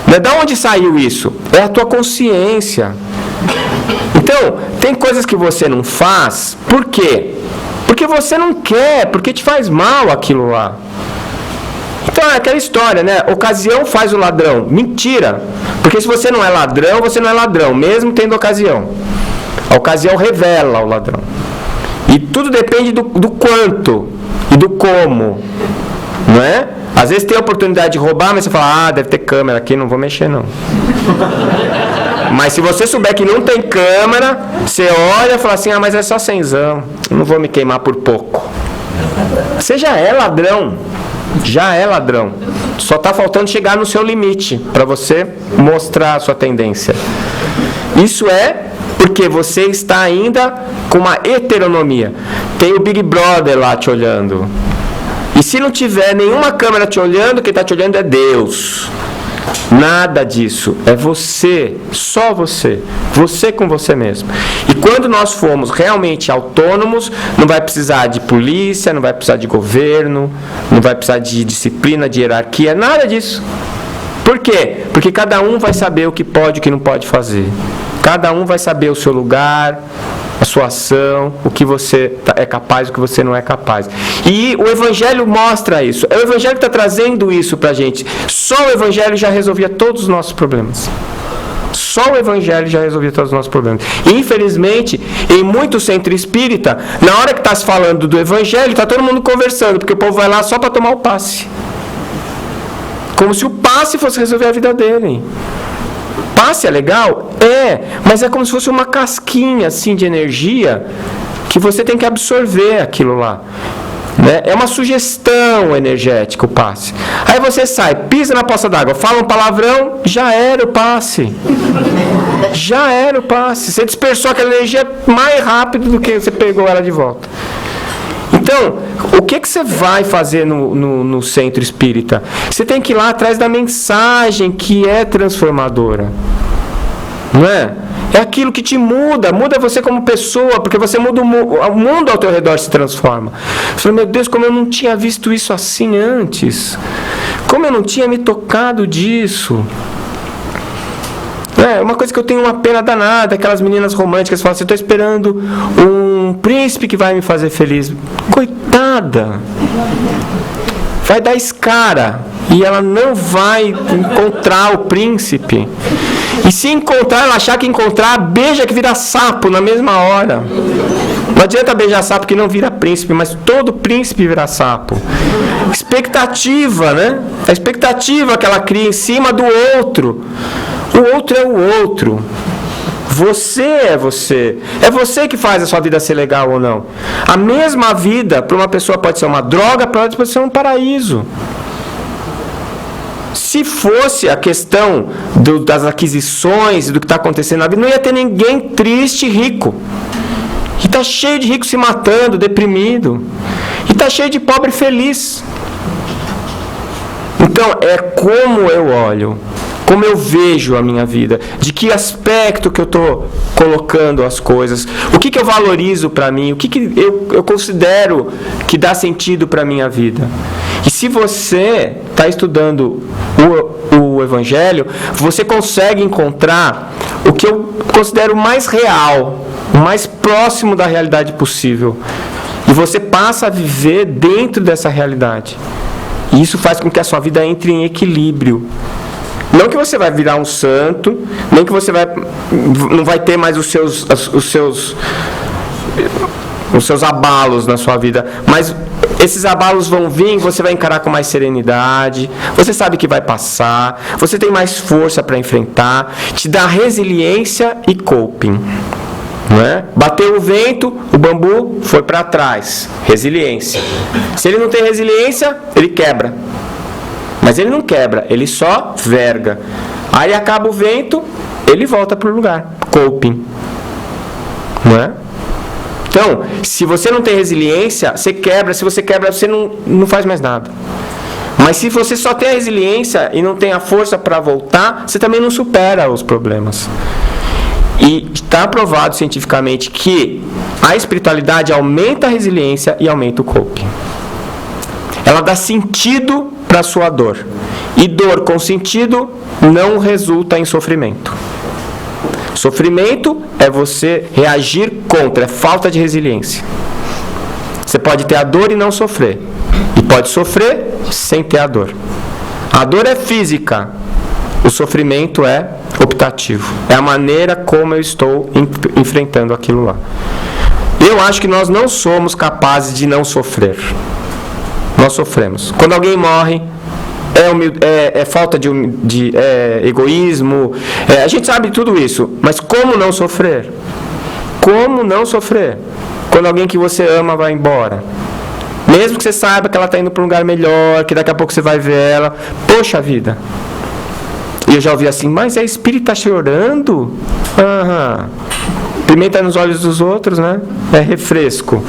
Speaker 1: Mas de onde saiu isso? É a tua consciência. Então, tem coisas que você não faz, por quê? Porque você não quer, porque te faz mal aquilo lá. Então, é aquela história, né? Ocasião faz o ladrão. Mentira! Porque se você não é ladrão, você não é ladrão, mesmo tendo ocasião. A ocasião revela o ladrão. E tudo depende do quanto e do como, não é? Às vezes tem a oportunidade de roubar, mas você fala, deve ter câmera aqui, não vou mexer não. Mas se você souber que não tem câmera, você olha e fala assim, mas é só cenzão, não vou me queimar por pouco. Você já é ladrão, Só está faltando chegar no seu limite, para você mostrar a sua tendência. Isso é porque você está ainda com uma heteronomia. Tem o Big Brother lá te olhando. E se não tiver nenhuma câmera te olhando, quem está te olhando é Deus. Nada disso, é você, só você com você mesmo. E quando nós formos realmente autônomos, não vai precisar de polícia, não vai precisar de governo, não vai precisar de disciplina, de hierarquia, nada disso. Por quê? Porque cada um vai saber o que pode e o que não pode fazer. Cada um vai saber o seu lugar, a sua ação, o que você é capaz, o que você não é capaz. E o Evangelho mostra isso. É o Evangelho que está trazendo isso para a gente. Só o Evangelho já resolvia todos os nossos problemas. Só o Evangelho já resolvia todos os nossos problemas. E, infelizmente, em muito centro espírita, na hora que está se falando do Evangelho, está todo mundo conversando, porque o povo vai lá só para tomar o passe. Como se o passe fosse resolver a vida dele. Passe é legal? É, mas é como se fosse uma casquinha assim de energia que você tem que absorver aquilo lá, né? É uma sugestão energética o passe. Aí você sai, pisa na poça d'água, fala um palavrão, já era o passe. Já era o passe. Você dispersou aquela energia mais rápido do que você pegou ela de volta. Então, o que você vai fazer no centro espírita? Você tem que ir lá atrás da mensagem que é transformadora. Não é? É aquilo que te muda você como pessoa, porque você muda o mundo ao teu redor se transforma. Eu falei, meu Deus, como eu não tinha visto isso assim antes. Como eu não tinha me tocado disso. É uma coisa que eu tenho uma pena danada, aquelas meninas românticas falam assim, eu estou esperando um príncipe que vai me fazer feliz. Coitada! Vai dar escara e ela não vai encontrar o príncipe. E se encontrar, ela achar que encontrar, beija que vira sapo na mesma hora. Não adianta beijar sapo que não vira príncipe, mas todo príncipe vira sapo. Expectativa, né? A expectativa que ela cria em cima do outro. O outro é o outro. Você é você. É você que faz a sua vida ser legal ou não. A mesma vida, para uma pessoa pode ser uma droga, para outra pode ser um paraíso. Se fosse a questão das aquisições e do que está acontecendo na vida, não ia ter ninguém triste e rico. E está cheio de rico se matando, deprimido. E está cheio de pobre feliz. Então, é como eu olho, como eu vejo a minha vida, de que aspecto que eu estou colocando as coisas, o que eu valorizo para mim, o que eu considero que dá sentido para a minha vida. E se você está estudando o Evangelho, você consegue encontrar o que eu considero mais real, o mais próximo da realidade possível. E você passa a viver dentro dessa realidade. E isso faz com que a sua vida entre em equilíbrio. Não que você vai virar um santo, nem que você não vai ter mais os seus abalos na sua vida, mas esses abalos vão vir, você vai encarar com mais serenidade, você sabe que vai passar, você tem mais força para enfrentar, te dá resiliência e coping. Não é? Bateu o vento, o bambu foi para trás. Resiliência. Se ele não tem resiliência, ele quebra. Mas ele não quebra, ele só verga. Aí acaba o vento, ele volta para o lugar. Coping. Não é? Então, se você não tem resiliência, você quebra. Se você quebra, você não faz mais nada. Mas se você só tem a resiliência e não tem a força para voltar, você também não supera os problemas. E está provado cientificamente que a espiritualidade aumenta a resiliência e aumenta o coping. Ela dá sentido para a sua dor. E dor com sentido não resulta em sofrimento. Sofrimento é você reagir contra, é falta de resiliência. Você pode ter a dor e não sofrer. E pode sofrer sem ter a dor. A dor é física. O sofrimento é optativo. É a maneira como eu estou enfrentando aquilo lá. Eu acho que nós não somos capazes de não sofrer. Nós sofremos. Quando alguém morre, é falta de egoísmo. A gente sabe tudo isso. Mas como não sofrer? Como não sofrer? Quando alguém que você ama vai embora. Mesmo que você saiba que ela está indo para um lugar melhor, que daqui a pouco você vai ver ela. Poxa vida. E eu já ouvi assim, mas a espírita está chorando? Pimenta nos olhos dos outros, né? É refresco.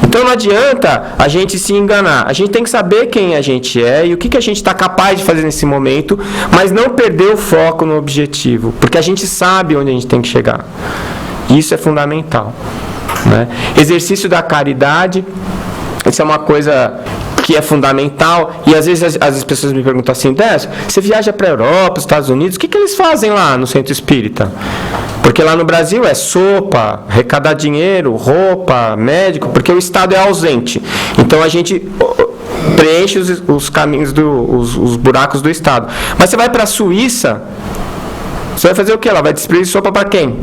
Speaker 1: Então não adianta a gente se enganar. A gente tem que saber quem a gente é e o que a gente está capaz de fazer nesse momento, mas não perder o foco no objetivo, porque a gente sabe onde a gente tem que chegar. Isso é fundamental, né? Exercício da caridade, isso é uma coisa que é fundamental, e às vezes as pessoas me perguntam assim, Décio, você viaja para a Europa, Estados Unidos, o que eles fazem lá no centro espírita? Porque lá no Brasil é sopa, arrecadar dinheiro, roupa, médico, porque o Estado é ausente. Então a gente preenche os caminhos, os buracos do Estado. Mas você vai para a Suíça, você vai fazer o quê? Ela vai distribuir sopa para quem?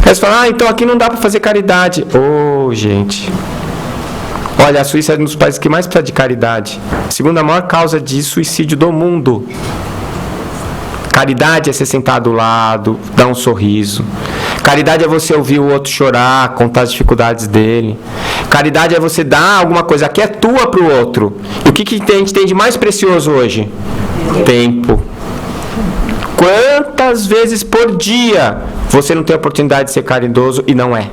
Speaker 1: Aí você fala, então aqui não dá para fazer caridade. Gente... Olha, a Suíça é um dos países que mais precisa de caridade. A segunda maior causa de suicídio do mundo. Caridade é você sentar do lado, dar um sorriso. Caridade é você ouvir o outro chorar, contar as dificuldades dele. Caridade é você dar alguma coisa que é tua para o outro. E o que a gente tem de mais precioso hoje? Tempo. Quantas vezes por dia você não tem a oportunidade de ser caridoso e não é?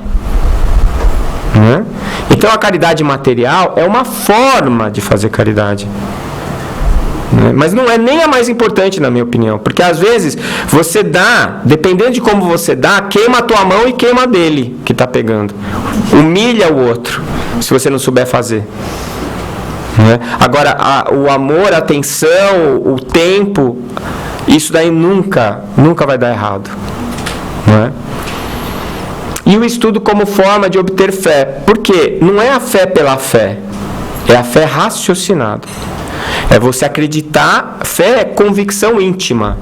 Speaker 1: Então a caridade material é uma forma de fazer caridade, mas não é nem a mais importante, na minha opinião, porque às vezes você dá, dependendo de como você dá, queima a tua mão e queima a dele que está pegando, humilha o outro se você não souber fazer. Agora o amor, a atenção, o tempo, isso daí nunca vai dar errado, não é? E o estudo como forma de obter fé. Por quê? Não é a fé pela fé. É a fé raciocinada. É você acreditar, fé é convicção íntima.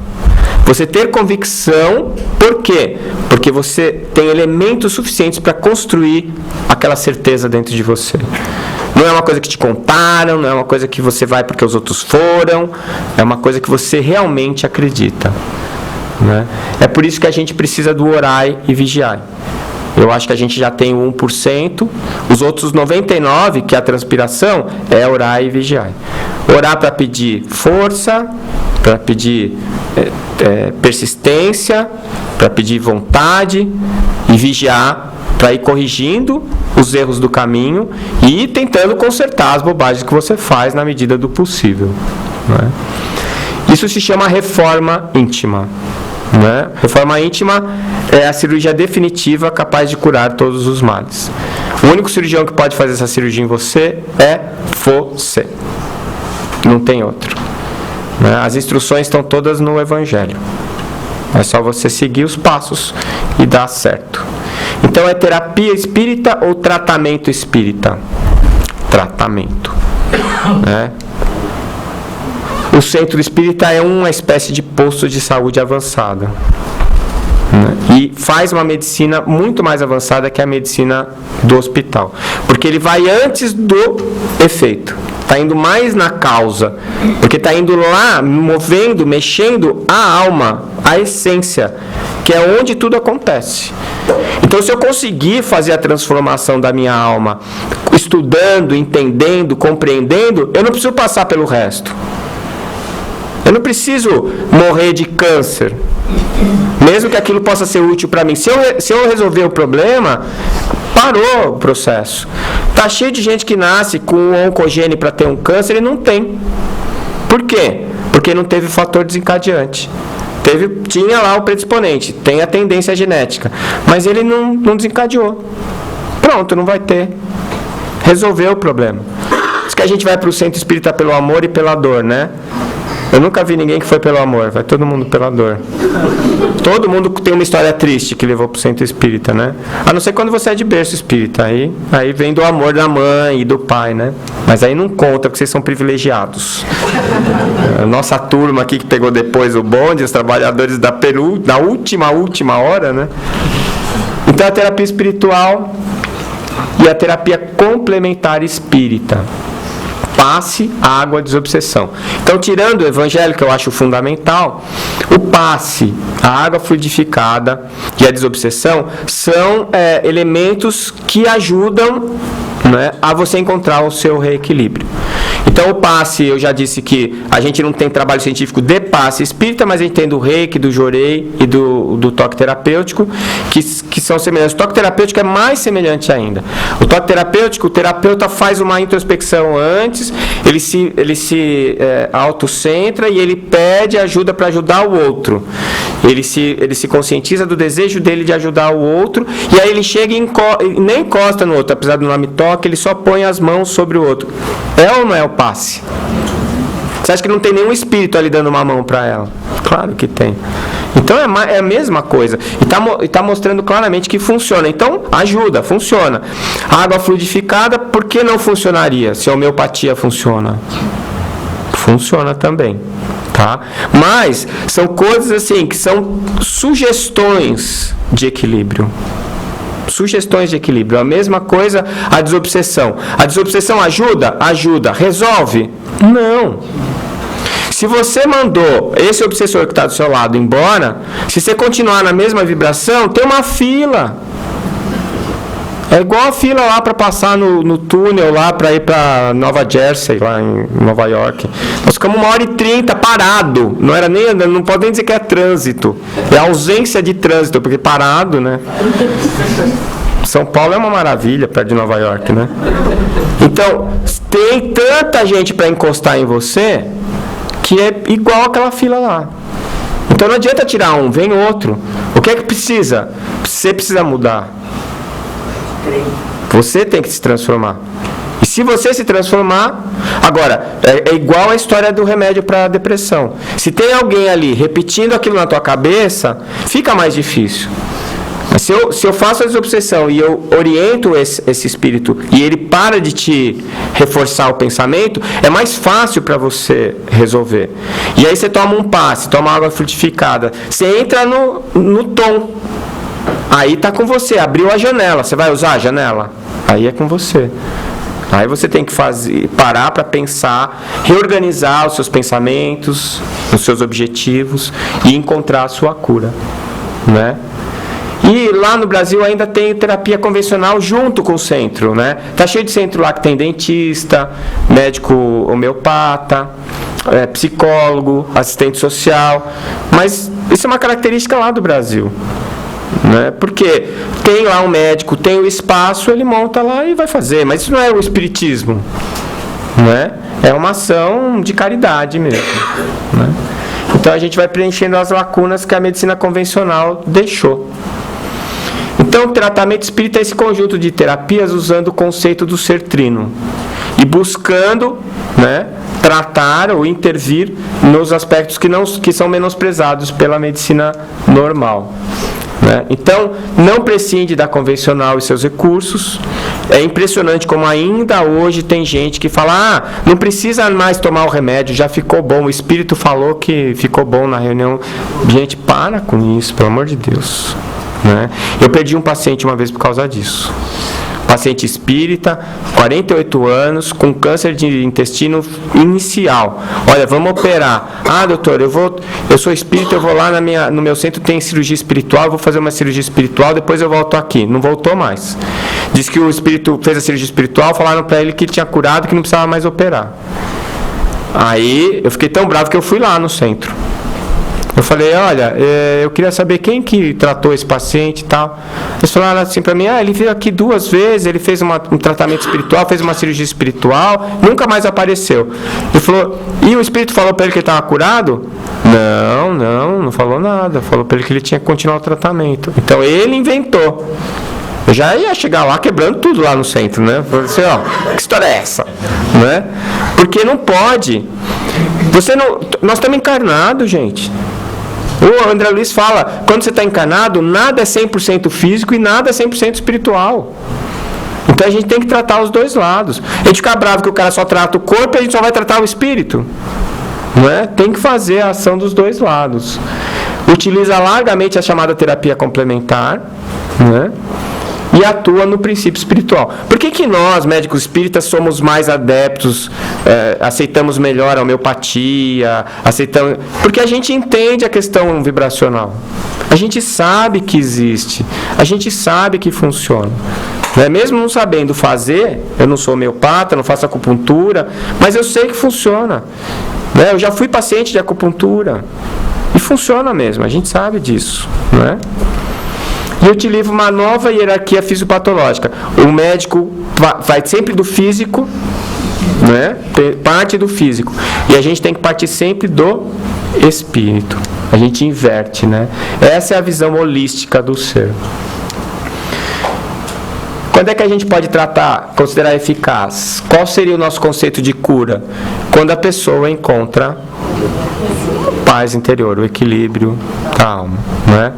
Speaker 1: Você ter convicção, por quê? Porque você tem elementos suficientes para construir aquela certeza dentro de você. Não é uma coisa que te contaram, não é uma coisa que você vai porque os outros foram, é uma coisa que você realmente acredita, né? É por isso que a gente precisa do orai e vigiai. Eu acho que a gente já tem o 1%, os outros 99%, que é a transpiração, é orar e vigiar. Orar para pedir força, para pedir persistência, para pedir vontade, e vigiar para ir corrigindo os erros do caminho e ir tentando consertar as bobagens que você faz na medida do possível, né? Isso se chama reforma íntima, né? Reforma íntima é a cirurgia definitiva capaz de curar todos os males. O único cirurgião que pode fazer essa cirurgia em você é você. Não tem outro, né? As instruções estão todas no Evangelho. É só você seguir os passos e dar certo. Então é terapia espírita ou tratamento espírita? Tratamento, né? O centro espírita é uma espécie de posto de saúde avançada, né? E faz uma medicina muito mais avançada que a medicina do hospital, porque ele vai antes do efeito, está indo mais na causa, porque está indo lá, movendo, mexendo a alma, a essência, que é onde tudo acontece. Então, se eu conseguir fazer a transformação da minha alma, estudando, entendendo, compreendendo, eu não preciso passar pelo resto. Eu não preciso morrer de câncer, mesmo que aquilo possa ser útil para mim. Se eu resolver o problema, parou o processo. Está cheio de gente que nasce com um oncogene para ter um câncer e não tem. Por quê? Porque não teve fator desencadeante. Tinha lá o predisponente, tem a tendência genética, mas ele não desencadeou. Pronto, não vai ter. Resolveu o problema. Diz que a gente vai para o centro espírita pelo amor e pela dor, né? Eu nunca vi ninguém que foi pelo amor, vai todo mundo pela dor. Todo mundo tem uma história triste que levou para o centro espírita, né? A não ser quando você é de berço espírita, aí vem do amor da mãe e do pai, né? Mas aí não conta, porque vocês são privilegiados. A nossa turma aqui que pegou depois o bonde, os trabalhadores da última hora, né? Então a terapia espiritual e a terapia complementar espírita. Passe, água, desobsessão. Então, tirando o evangelho, que eu acho fundamental, o passe, a água fluidificada e a desobsessão são elementos que ajudam, né, a você encontrar o seu reequilíbrio. Então, o passe, eu já disse que a gente não tem trabalho científico de passe espírita, mas a gente tem do reiki, do jorei e do toque terapêutico, que são semelhantes. O toque terapêutico é mais semelhante ainda. O toque terapêutico, o terapeuta faz uma introspecção antes, ele se autocentra e ele pede ajuda para ajudar o outro. Ele se conscientiza do desejo dele de ajudar o outro, e aí ele chega e nem encosta no outro, apesar do nome toque, ele só põe as mãos sobre o outro. É ou não é o passe? Você acha que não tem nenhum espírito ali dando uma mão para ela? Claro que tem. Então é a mesma coisa. E tá mostrando claramente que funciona. Então ajuda, funciona. A água fluidificada, por que não funcionaria se a homeopatia funciona? Funciona também. Tá? Mas são coisas assim que são sugestões de equilíbrio. Sugestões de equilíbrio. A mesma coisa a desobsessão. A desobsessão ajuda? Ajuda. Resolve? Não. Se você mandou esse obsessor que está do seu lado embora, se você continuar na mesma vibração, tem uma fila. É igual a fila lá para passar no túnel lá para ir para Nova Jersey, lá em Nova York. Nós ficamos 1h30 parado. Não pode nem dizer que é trânsito. É ausência de trânsito, porque parado, né? São Paulo é uma maravilha perto de Nova York, né? Então, tem tanta gente para encostar em você que é igual aquela fila lá. Então não adianta tirar um, vem outro. O que é que precisa? Você precisa mudar. Você tem que se transformar. E se você se transformar... Agora, é igual a história do remédio para a depressão. Se tem alguém ali repetindo aquilo na tua cabeça, fica mais difícil. Se eu faço a desobsessão e eu oriento esse espírito e ele para de te reforçar o pensamento, é mais fácil para você resolver. E aí você toma um passe, toma água frutificada, você entra no tom. Aí está com você, abriu a janela. Você vai usar a janela? Aí é com você. Aí você tem que parar para pensar, reorganizar os seus pensamentos, os seus objetivos e encontrar a sua cura, né? E lá no Brasil ainda tem terapia convencional junto com o centro, né? Tá cheio de centro lá que tem dentista, médico homeopata, psicólogo, assistente social, mas isso é uma característica lá do Brasil, né? Porque tem lá um médico, tem o espaço, ele monta lá e vai fazer, mas isso não é o espiritismo, né? É uma ação de caridade mesmo, né? Então a gente vai preenchendo as lacunas que a medicina convencional deixou. Então o tratamento espírita é esse conjunto de terapias usando o conceito do ser trino e buscando, né, tratar ou intervir nos aspectos que são menosprezados pela medicina normal, né? Então, não prescinde da convencional e seus recursos. É impressionante como ainda hoje tem gente que fala: não precisa mais tomar o remédio, já ficou bom, o espírito falou que ficou bom na reunião. Gente, para com isso, pelo amor de Deus, né? Eu perdi um paciente uma vez por causa disso. Paciente espírita, 48 anos, com câncer de intestino inicial. Olha, vamos operar. Doutor, eu sou espírita, eu vou lá no meu centro, tem cirurgia espiritual, eu vou fazer uma cirurgia espiritual, depois eu volto aqui. Não voltou mais. Diz que o espírito fez a cirurgia espiritual, falaram para ele que tinha curado, que não precisava mais operar. Aí eu fiquei tão bravo que eu fui lá no centro. Eu falei: olha, eu queria saber quem que tratou esse paciente e tal. Eles falaram assim para mim: ele veio aqui 2 vezes, ele fez um tratamento espiritual, fez uma cirurgia espiritual, nunca mais apareceu. Ele falou: e o espírito falou para ele que ele estava curado? Não falou nada. Falou para ele que ele tinha que continuar o tratamento. Então ele inventou. Eu já ia chegar lá quebrando tudo lá no centro, né? Falei assim: que história é essa? Né? Porque não pode. Nós estamos encarnados, gente. O André Luiz fala: quando você está encarnado, nada é 100% físico e nada é 100% espiritual. Então a gente tem que tratar os dois lados. A gente fica bravo que o cara só trata o corpo e a gente só vai tratar o espírito, não é? Tem que fazer a ação dos dois lados. Utiliza largamente a chamada terapia complementar, né? E atua no princípio espiritual. Por que nós, médicos espíritas, somos mais adeptos, aceitamos melhor a homeopatia, porque a gente entende a questão vibracional. A gente sabe que existe, a gente sabe que funciona. Né? Mesmo não sabendo fazer, eu não sou homeopata, não faço acupuntura, mas eu sei que funciona. Né? Eu já fui paciente de acupuntura e funciona mesmo, a gente sabe disso, né? E utiliza uma nova hierarquia fisiopatológica. O médico vai sempre do físico, né? Parte do físico. E a gente tem que partir sempre do espírito. A gente inverte, né? Essa é a visão holística do ser. Quando é que a gente pode tratar, considerar eficaz? Qual seria o nosso conceito de cura? Quando a pessoa encontra paz interior, o equilíbrio da alma, né?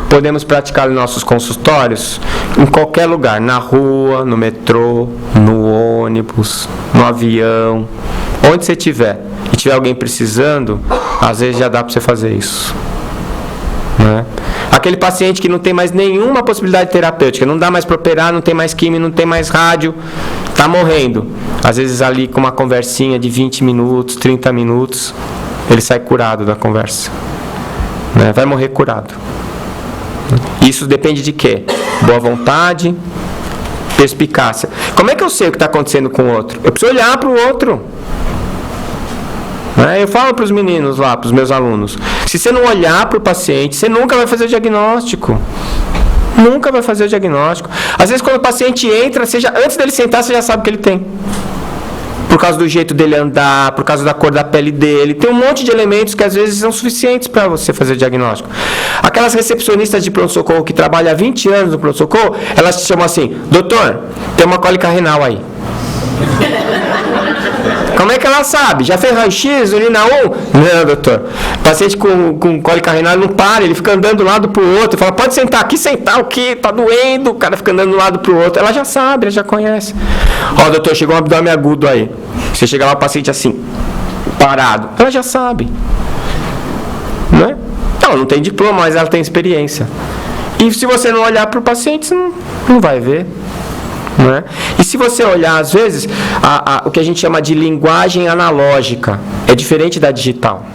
Speaker 1: Podemos praticar em nossos consultórios, em qualquer lugar, na rua, no metrô, no ônibus, no avião, onde você estiver, e tiver alguém precisando, às vezes já dá para você fazer isso, né? Aquele paciente que não tem mais nenhuma possibilidade terapêutica, não dá mais para operar, não tem mais químio, não tem mais rádio, está morrendo. Às vezes ali com uma conversinha de 20 minutos, 30 minutos, ele sai curado da conversa, né? Vai morrer curado. Isso depende de quê? Boa vontade, perspicácia. Como é que eu sei o que está acontecendo com o outro? Eu preciso olhar para o outro. Eu falo para os meninos lá, para os meus alunos: se você não olhar para o paciente, você nunca vai fazer o diagnóstico. Nunca vai fazer o diagnóstico. Às vezes quando o paciente entra, antes dele sentar, você já sabe o que ele tem. Por causa do jeito dele andar, por causa da cor da pele dele. Tem um monte de elementos que às vezes são suficientes para você fazer o diagnóstico. Aquelas recepcionistas de pronto-socorro que trabalham há 20 anos no pronto-socorro, elas te chamam assim: doutor, tem uma cólica renal aí. Como é que ela sabe? Já fez raio-x, urina 1? Não, doutor. O paciente com cólica renal não para, ele fica andando de um lado pro outro. Fala, pode sentar aqui, sentar o quê? Tá doendo. O cara fica andando de um lado pro outro. Ela já sabe, ela já conhece. Ó, doutor, chegou um abdômen agudo aí. Você chega lá, o paciente assim, parado. Ela já sabe. Não é? Não tem diploma, mas ela tem experiência. E se você não olhar para o paciente, você não vai ver. Não é? E se você olhar, às vezes, o que a gente chama de linguagem analógica é diferente da digital.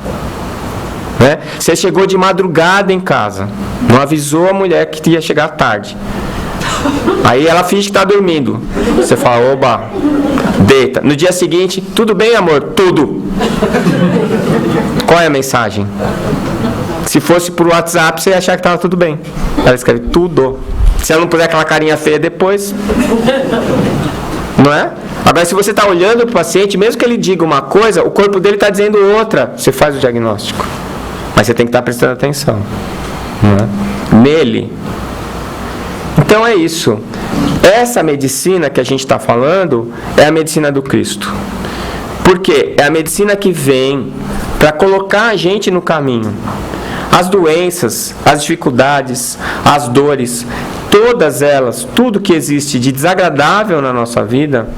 Speaker 1: Né? Você chegou de madrugada em casa, não avisou a mulher que ia chegar tarde. Aí ela finge que está dormindo. Você fala, oba, deita. No dia seguinte, tudo bem, amor? Tudo. Qual é a mensagem? Se fosse por WhatsApp, você ia achar que estava tudo bem. Ela escreve tudo. Se ela não puser aquela carinha feia depois, não é? Agora, se você está olhando para o paciente, mesmo que ele diga uma coisa, o corpo dele está dizendo outra. Você faz o diagnóstico. Mas você tem que estar prestando atenção. Não é? Nele. Então é isso. Essa medicina que a gente está falando é a medicina do Cristo. Por quê? É a medicina que vem para colocar a gente no caminho. As doenças, as dificuldades, as dores, todas elas, tudo que existe de desagradável na nossa vida,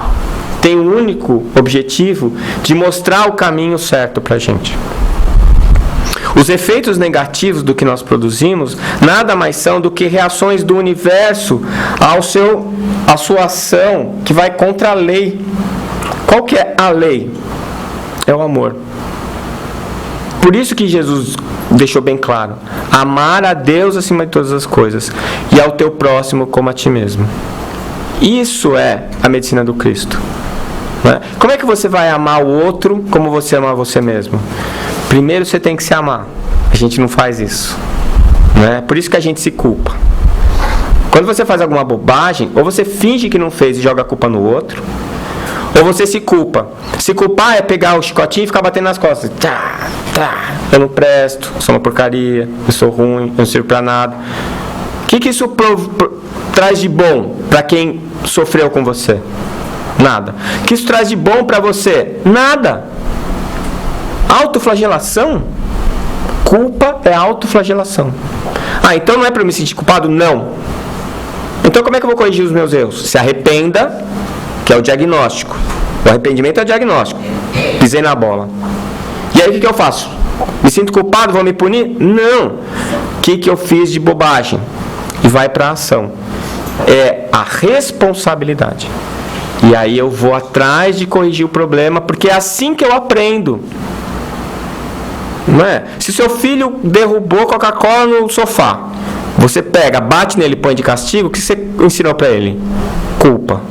Speaker 1: tem o único objetivo de mostrar o caminho certo para a gente. Os efeitos negativos do que nós produzimos nada mais são do que reações do universo à sua ação que vai contra a lei. Qual que é a lei? É o amor. Por isso que Jesus deixou bem claro: amar a Deus acima de todas as coisas e ao teu próximo como a ti mesmo. Isso é a medicina do Cristo. Não é? Como é que você vai amar o outro como você ama você mesmo? Primeiro você tem que se amar. A gente não faz isso. Não é? Por isso que a gente se culpa. Quando você faz alguma bobagem, ou você finge que não fez e joga a culpa no outro, ou você se culpa. Se culpar é pegar o chicotinho e ficar batendo nas costas. Eu não presto, eu sou uma porcaria, eu sou ruim, eu não sirvo pra nada. O que isso traz de bom para quem sofreu com você? Nada. O que isso traz de bom para você? Nada. Autoflagelação? Culpa é autoflagelação. Então não é para eu me sentir culpado? Não. Então como é que eu vou corrigir os meus erros? Se arrependa, que é o diagnóstico. O arrependimento é o diagnóstico. Pisei na bola. E aí o que eu faço? Me sinto culpado? Vou me punir? Não. O que eu fiz de bobagem? E vai para a ação. É a responsabilidade. E aí eu vou atrás de corrigir o problema, porque é assim que eu aprendo. Não é? Se seu filho derrubou Coca-Cola no sofá, você pega, bate nele e põe de castigo, o que você ensinou para ele? Culpa.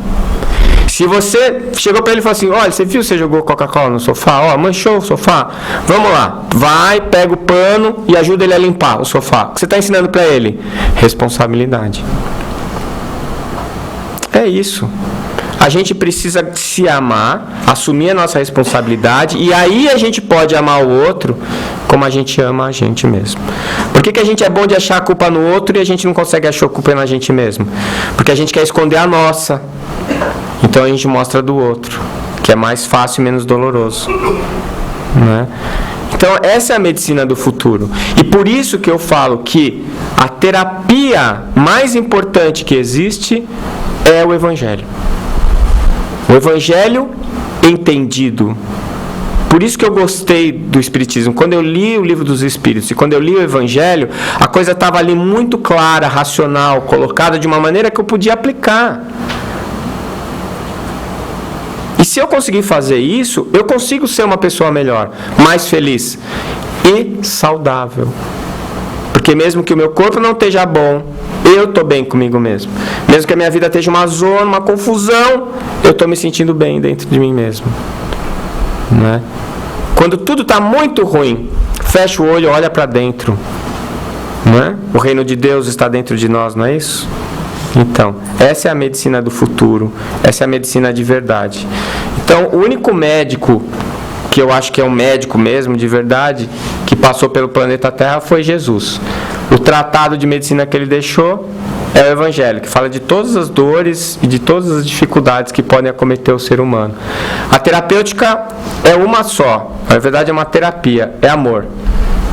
Speaker 1: Se você chegou para ele e falou assim, olha, você viu que você jogou Coca-Cola no sofá? Ó, manchou o sofá. Vamos lá. Vai, pega o pano e ajuda ele a limpar o sofá. O que você está ensinando para ele? Responsabilidade. É isso. A gente precisa se amar, assumir a nossa responsabilidade, e aí a gente pode amar o outro como a gente ama a gente mesmo. Por que a gente é bom de achar a culpa no outro e a gente não consegue achar a culpa na gente mesmo? Porque a gente quer esconder a nossa. Então a gente mostra do outro, que é mais fácil e menos doloroso. Né? Então essa é a medicina do futuro. E por isso que eu falo que a terapia mais importante que existe é o Evangelho. O Evangelho entendido. Por isso que eu gostei do Espiritismo. Quando eu li o Livro dos Espíritos e quando eu li o Evangelho, a coisa estava ali muito clara, racional, colocada de uma maneira que eu podia aplicar. E se eu conseguir fazer isso, eu consigo ser uma pessoa melhor, mais feliz e saudável. Porque mesmo que o meu corpo não esteja bom, eu estou bem comigo mesmo. Mesmo que a minha vida esteja uma zona, uma confusão, eu estou me sentindo bem dentro de mim mesmo. Não é? Quando tudo está muito ruim, fecha o olho, olha para dentro. Não é? O reino de Deus está dentro de nós, não é isso? Então, essa é a medicina do futuro. Essa é a medicina de verdade. Então, o único médico, que eu acho que é um médico mesmo, de verdade, que passou pelo planeta Terra foi Jesus. O tratado de medicina que ele deixou é o Evangelho, que fala de todas as dores e de todas as dificuldades que podem acometer o ser humano. A terapêutica é uma só, na verdade é uma terapia, é amor.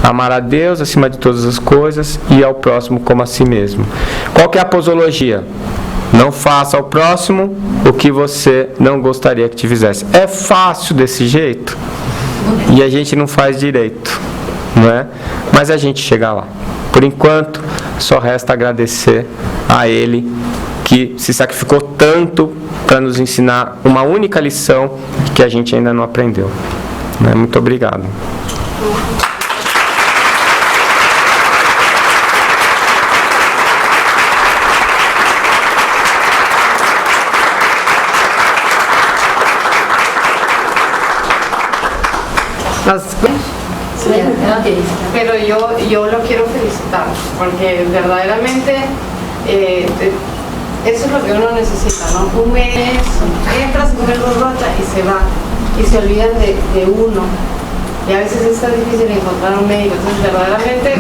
Speaker 1: Amar a Deus acima de todas as coisas e ao próximo como a si mesmo. Qual que é a posologia? Não faça ao próximo o que você não gostaria que te fizesse. É fácil desse jeito e a gente não faz direito, não é? Mas a gente chega lá. Por enquanto, só resta agradecer a Ele que se sacrificou tanto para nos ensinar uma única lição que a gente ainda não aprendeu. Muito obrigado.
Speaker 2: Pero yo lo quiero felicitar porque verdaderamente eso es lo que uno necesita, ¿no? Un mes, entra, se pone borracha y se va y se olvidan de uno, y a veces es tan difícil encontrar un médico. Entonces verdaderamente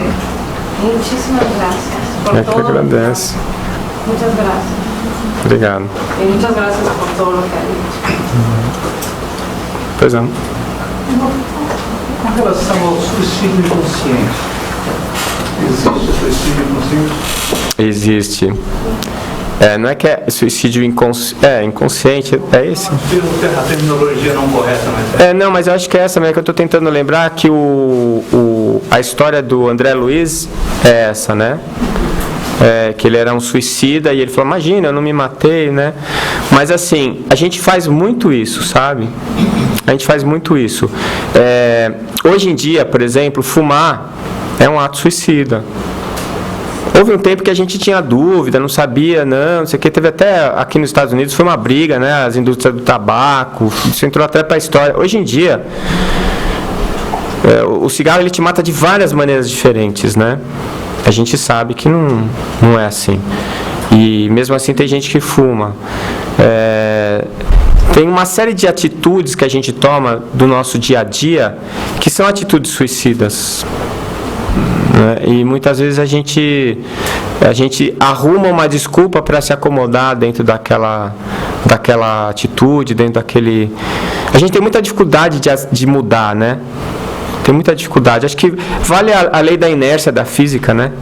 Speaker 2: muchísimas gracias por todo. Muchas gracias.
Speaker 1: Obrigado.
Speaker 2: Y muchas gracias por todo lo que ha dicho.
Speaker 1: Pois não.
Speaker 3: Com relação ao suicídio inconsciente, existe suicídio inconsciente?
Speaker 1: Existe. Não é que é suicídio inconsciente, é esse?
Speaker 3: A terminologia não correta, mas
Speaker 1: não, mas eu acho que é essa mesmo, que eu estou tentando lembrar que a história do André Luiz é essa, né? Que ele era um suicida e ele falou, imagina, eu não me matei, né? Mas assim, a gente faz muito isso, sabe? A gente faz muito isso. Hoje em dia, por exemplo, fumar é um ato suicida. Houve um tempo que a gente tinha dúvida, não sabia, não sei o que. Teve até aqui nos Estados Unidos, foi uma briga, né? As indústrias do tabaco, isso entrou até para a história. Hoje em dia, o cigarro ele te mata de várias maneiras diferentes, né? A gente sabe que não é assim. E mesmo assim tem gente que fuma. Tem uma série de atitudes que a gente toma do nosso dia a dia que são atitudes suicidas. E muitas vezes a gente arruma uma desculpa para se acomodar dentro daquela atitude, dentro daquele... A gente tem muita dificuldade de mudar, né? Tem muita dificuldade. Acho que vale a lei da inércia da física, né?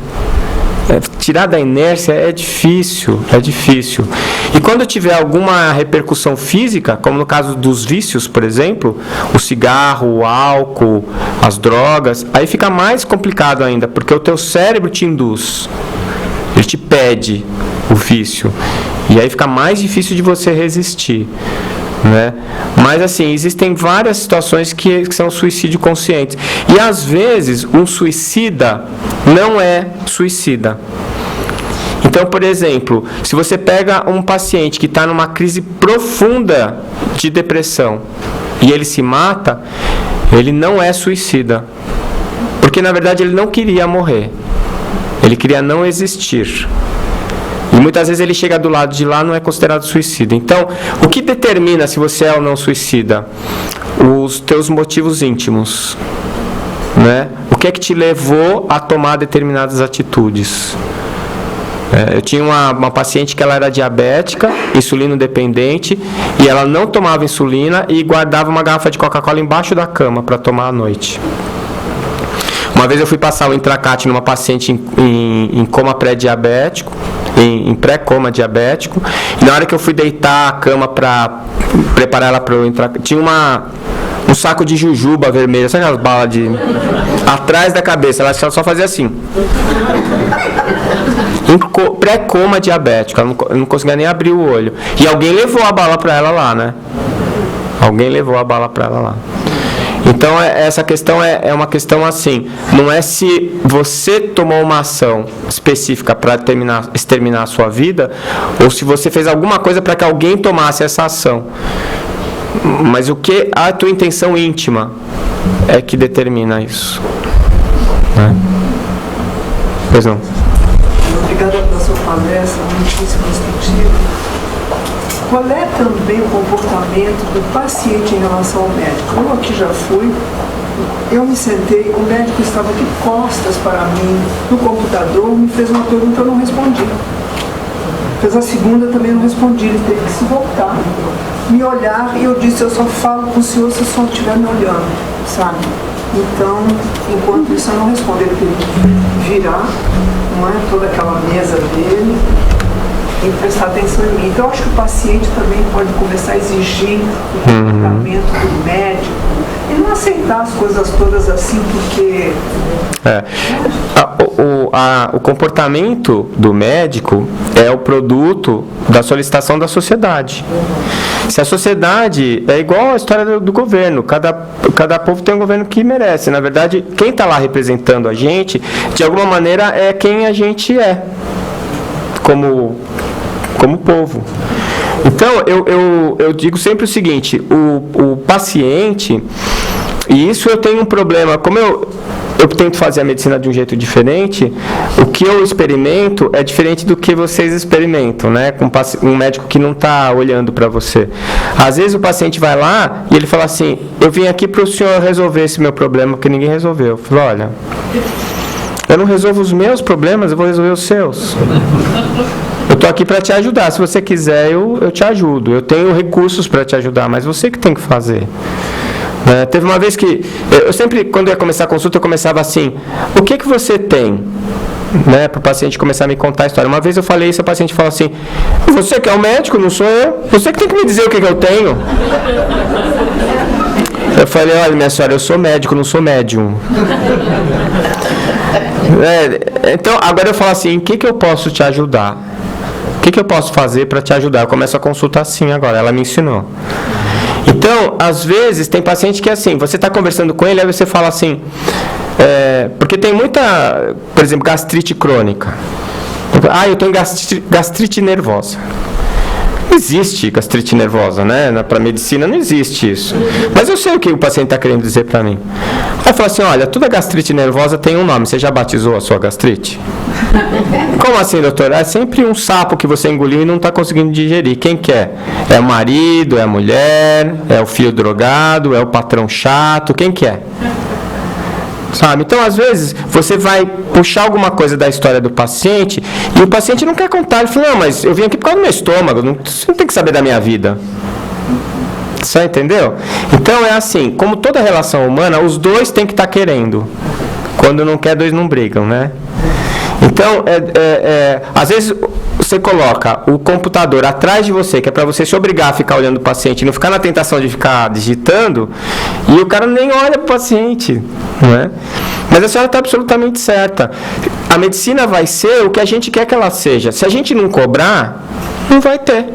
Speaker 1: Tirar da inércia é difícil. E quando tiver alguma repercussão física, como no caso dos vícios, por exemplo, o cigarro, o álcool, as drogas, aí fica mais complicado ainda, porque o teu cérebro te induz, ele te pede o vício, e aí fica mais difícil de você resistir, né? Mas assim, existem várias situações que são suicídio conscientes, e às vezes um suicida não é suicida. Então, por exemplo, se você pega um paciente que está numa crise profunda de depressão e ele se mata, ele não é suicida, porque na verdade ele não queria morrer, ele queria não existir. E muitas vezes ele chega do lado de lá, não é considerado suicida. Então, o que determina se você é ou não suicida? Os teus motivos íntimos, né? O que é que te levou a tomar determinadas atitudes? Eu tinha uma paciente que ela era diabética, insulino dependente, e ela não tomava insulina e guardava uma garrafa de Coca-Cola embaixo da cama para tomar à noite. Uma vez eu fui passar o Intracat numa paciente em coma pré-diabético, em pré-coma diabético, e na hora que eu fui deitar a cama para preparar ela para o Intracat, tinha um saco de jujuba vermelha, sabe aquelas balas atrás da cabeça, ela só fazia assim. Em pré-coma diabético, ela não conseguia nem abrir o olho. E alguém levou a bala para ela lá, né? Alguém levou a bala para ela lá. Então, essa questão é uma questão assim, não é se você tomou uma ação específica para exterminar a sua vida, ou se você fez alguma coisa para que alguém tomasse essa ação. Mas o que a tua intenção íntima é que determina isso. Né? Pois não.
Speaker 4: Obrigada pela sua palestra, muitíssimo instrutiva. Qual é também o comportamento do paciente em relação ao médico? Eu aqui já fui, eu me sentei, o médico estava de costas para mim, no computador, me fez uma pergunta, eu não respondi. Fez a segunda, também não respondi, ele teve que se voltar, me olhar, e eu disse, eu só falo com o senhor se o senhor estiver me olhando, sabe? Então, enquanto isso eu não respondo, ele teve que virar, não é, toda aquela mesa dele, e prestar atenção em mim. Então, eu acho que o paciente também pode começar a exigir o comportamento do médico e não aceitar as coisas todas assim, porque...
Speaker 1: O comportamento do médico é o produto da solicitação da sociedade. Se a sociedade é igual a história do governo, cada povo tem um governo que merece. Na verdade, quem está lá representando a gente, de alguma maneira, é quem a gente é, como povo. Então, eu digo sempre o seguinte, o paciente, e isso eu tenho um problema, como eu tento fazer a medicina de um jeito diferente, o que eu experimento é diferente do que vocês experimentam, né? Com um médico que não está olhando para você. Às vezes o paciente vai lá e ele fala assim, eu vim aqui para o senhor resolver esse meu problema, porque ninguém resolveu. Eu falo, olha, eu não resolvo os meus problemas, eu vou resolver os seus. Eu estou aqui para te ajudar, se você quiser eu te ajudo, eu tenho recursos para te ajudar, mas você que tem que fazer. Teve uma vez que, eu sempre, quando ia começar a consulta, eu começava assim, o que você tem? Para o paciente começar a me contar a história. Uma vez eu falei isso, o paciente falou assim, você que é o médico, não sou eu, você que tem que me dizer o que eu tenho. Eu falei, olha minha senhora, eu sou médico, não sou médium. Então, agora eu falo assim, em que eu posso te ajudar? O que eu posso fazer para te ajudar? Eu começo a consulta assim agora, ela me ensinou. Então, às vezes, tem paciente que é assim, você está conversando com ele, aí você fala assim, porque tem muita, por exemplo, gastrite crônica. Eu tenho gastrite nervosa. Não existe gastrite nervosa, né? Para a medicina não existe isso. Mas eu sei o que o paciente está querendo dizer para mim. Aí fala assim, olha, toda gastrite nervosa tem um nome, você já batizou a sua gastrite? Como assim, doutor? É sempre um sapo que você engoliu e não está conseguindo digerir. Quem que é? É o marido, é a mulher, é o filho drogado, é o patrão chato, quem que é? Sabe? Então, às vezes, você vai puxar alguma coisa da história do paciente e o paciente não quer contar. Ele fala, não, mas eu vim aqui por causa do meu estômago, você não tem que saber da minha vida. Você entendeu? Então, é assim, como toda relação humana, os dois têm que estar querendo. Quando não quer, dois não brigam, né? Então, às vezes, você coloca o computador atrás de você, que é para você se obrigar a ficar olhando o paciente, não ficar na tentação de ficar digitando, e o cara nem olha para o paciente, não é? Mas a senhora está absolutamente certa. A medicina vai ser o que a gente quer que ela seja. Se a gente não cobrar, não vai ter.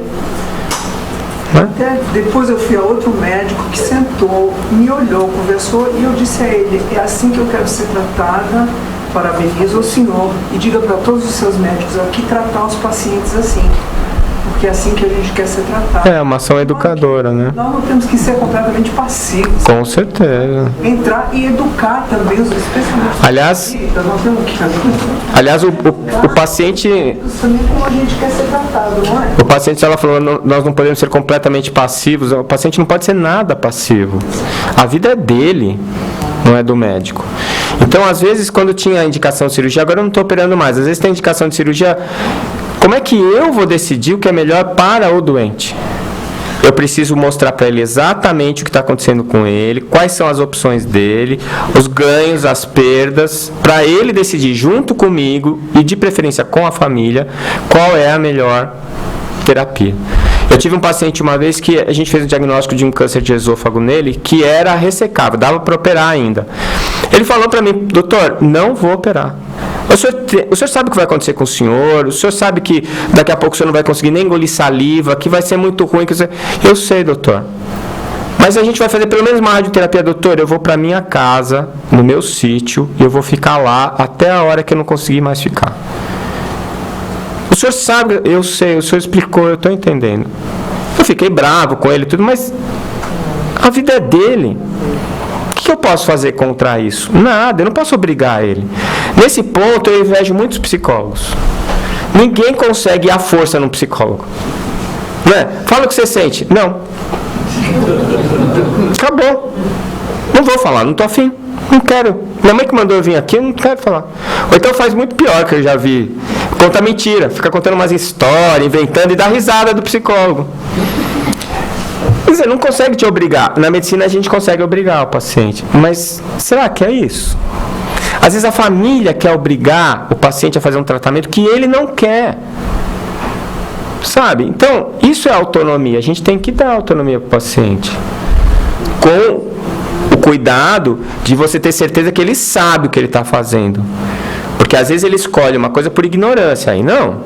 Speaker 4: Até depois eu fui a outro médico que sentou, me olhou, conversou, e eu disse a ele, é assim que eu quero ser tratada. Parabenizo o senhor e diga para todos os seus médicos aqui tratar os pacientes assim, porque é assim que a gente quer ser tratado.
Speaker 1: É uma ação educadora, né?
Speaker 4: Nós não temos que ser completamente passivos.
Speaker 1: Com certeza.
Speaker 4: Entrar e educar também, especialmente.
Speaker 1: Aliás, o paciente.
Speaker 4: Também como a gente quer ser tratado, não é?
Speaker 1: O paciente, ela falou, nós não podemos ser completamente passivos. O paciente não pode ser nada passivo. A vida é dele, não é do médico. Então, às vezes, quando tinha a indicação de cirurgia, agora eu não estou operando mais, às vezes tem indicação de cirurgia, como é que eu vou decidir o que é melhor para o doente? Eu preciso mostrar para ele exatamente o que está acontecendo com ele, quais são as opções dele, os ganhos, as perdas, para ele decidir junto comigo e de preferência com a família, qual é a melhor terapia. Eu tive um paciente uma vez que a gente fez um diagnóstico de um câncer de esôfago nele, que era ressecável, dava para operar ainda. Ele falou para mim, doutor, não vou operar. O senhor sabe o que vai acontecer com o senhor sabe que daqui a pouco o senhor não vai conseguir nem engolir saliva, que vai ser muito ruim. Eu sei, doutor. Mas a gente vai fazer pelo menos uma radioterapia, doutor. Eu vou para minha casa, no meu sítio, e eu vou ficar lá até a hora que eu não conseguir mais ficar. O senhor sabe, eu sei, o senhor explicou, eu estou entendendo. Eu fiquei bravo com ele e tudo, mas a vida é dele. O que eu posso fazer contra isso? Nada, eu não posso obrigar ele. Nesse ponto, eu invejo muitos psicólogos. Ninguém consegue ir à força num psicólogo. Não é? Fala o que você sente. Não. Acabou. Não vou falar, não estou afim. Não quero. Minha mãe que mandou eu vir aqui, eu não quero falar. Ou então faz muito pior, que eu já vi Conta mentira, fica contando umas histórias, inventando e dá risada do psicólogo. Quer dizer, não consegue te obrigar. Na medicina a gente consegue obrigar o paciente, mas será que é isso? Às vezes a família quer obrigar o paciente a fazer um tratamento que ele não quer. Sabe? Então, isso é autonomia. A gente tem que dar autonomia para o paciente. Com o cuidado de você ter certeza que ele sabe o que ele está fazendo. Porque às vezes ele escolhe uma coisa por ignorância. Aí não.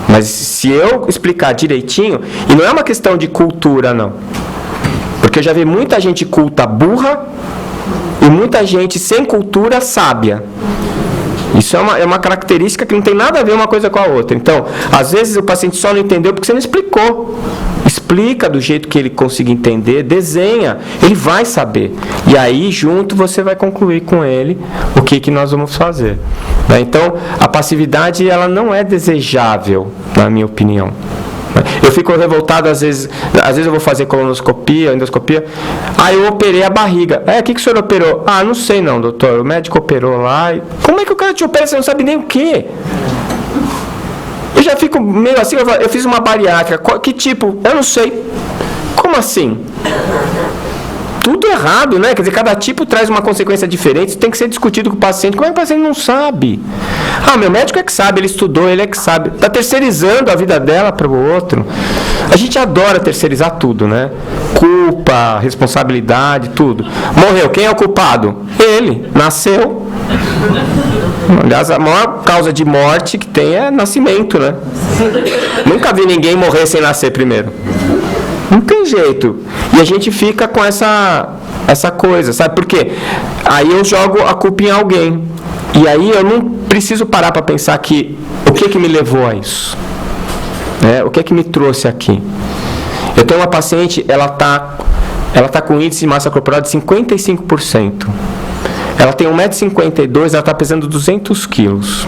Speaker 1: Mas se eu explicar direitinho, e não é uma questão de cultura, não. Porque eu já vi muita gente culta burra e muita gente sem cultura sábia. Isso é uma característica que não tem nada a ver uma coisa com a outra. Então, às vezes o paciente só não entendeu porque você não explicou. Explica do jeito que ele consiga entender, desenha, ele vai saber. E aí, junto, você vai concluir com ele o que nós vamos fazer. Então, a passividade ela não é desejável, na minha opinião. Eu fico revoltado às vezes eu vou fazer colonoscopia, endoscopia, aí eu operei a barriga. O que o senhor operou? Não sei não, doutor, o médico operou lá. Como é que o cara te opera, você não sabe nem o quê? Eu já fico meio assim, eu fiz uma bariátrica, que tipo? Eu não sei. Como assim? Tudo errado, né? Quer dizer, cada tipo traz uma consequência diferente, isso tem que ser discutido com o paciente. Como é que o paciente não sabe? Meu médico é que sabe, ele estudou, ele é que sabe. Está terceirizando a vida dela para o outro. A gente adora terceirizar tudo, né? Culpa, responsabilidade, tudo. Morreu, quem é o culpado? Ele, nasceu. Aliás, a maior causa de morte que tem é nascimento, né? Nunca vi ninguém morrer sem nascer primeiro. Não tem jeito. E a gente fica com essa coisa, sabe por quê? Aí eu jogo a culpa em alguém. E aí eu não preciso parar para pensar que o que me levou a isso? O que me trouxe aqui? Eu tenho uma paciente, ela tá com índice de massa corporal de 55%. Ela tem 1,52 m, ela está pesando 200 quilos.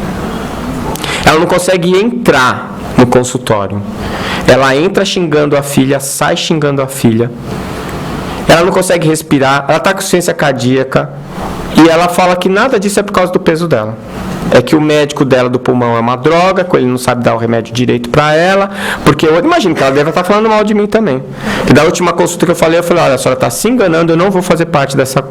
Speaker 1: Ela não consegue entrar no consultório. Ela entra xingando a filha, sai xingando a filha. Ela não consegue respirar, ela está com insuficiência cardíaca. E ela fala que nada disso é por causa do peso dela. É que o médico dela do pulmão é uma droga, que ele não sabe dar o remédio direito para ela. Porque eu imagino que ela deve estar falando mal de mim também. E da última consulta que eu falei, olha, a senhora está se enganando, eu não vou fazer parte dessa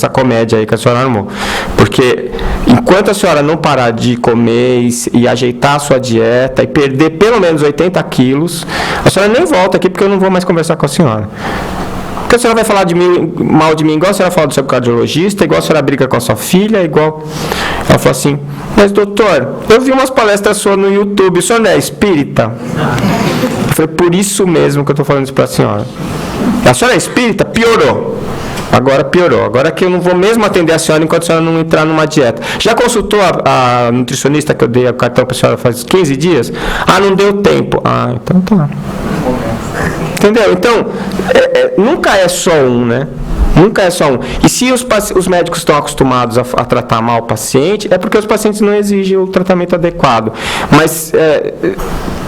Speaker 1: comédia aí que a senhora armou. Porque enquanto a senhora não parar de comer e ajeitar a sua dieta e perder pelo menos 80 quilos, a senhora nem volta aqui porque eu não vou mais conversar com a senhora. Porque a senhora vai falar mal de mim igual a senhora fala do seu cardiologista, igual a senhora briga com a sua filha, igual... Ela falou assim, mas doutor, eu vi umas palestras suas no YouTube, o senhor não é espírita? Eu falei, por isso mesmo que eu estou falando isso para a senhora. A senhora é espírita? Piorou. Agora piorou. Agora que eu não vou mesmo atender a senhora enquanto a senhora não entrar numa dieta. Já consultou a nutricionista que eu dei o cartão para a senhora faz 15 dias? Não deu tempo. Então tá. Entendeu? Então, nunca é só um, né? Nunca é só um. E se os médicos estão acostumados a tratar mal o paciente, é porque os pacientes não exigem o tratamento adequado. Mas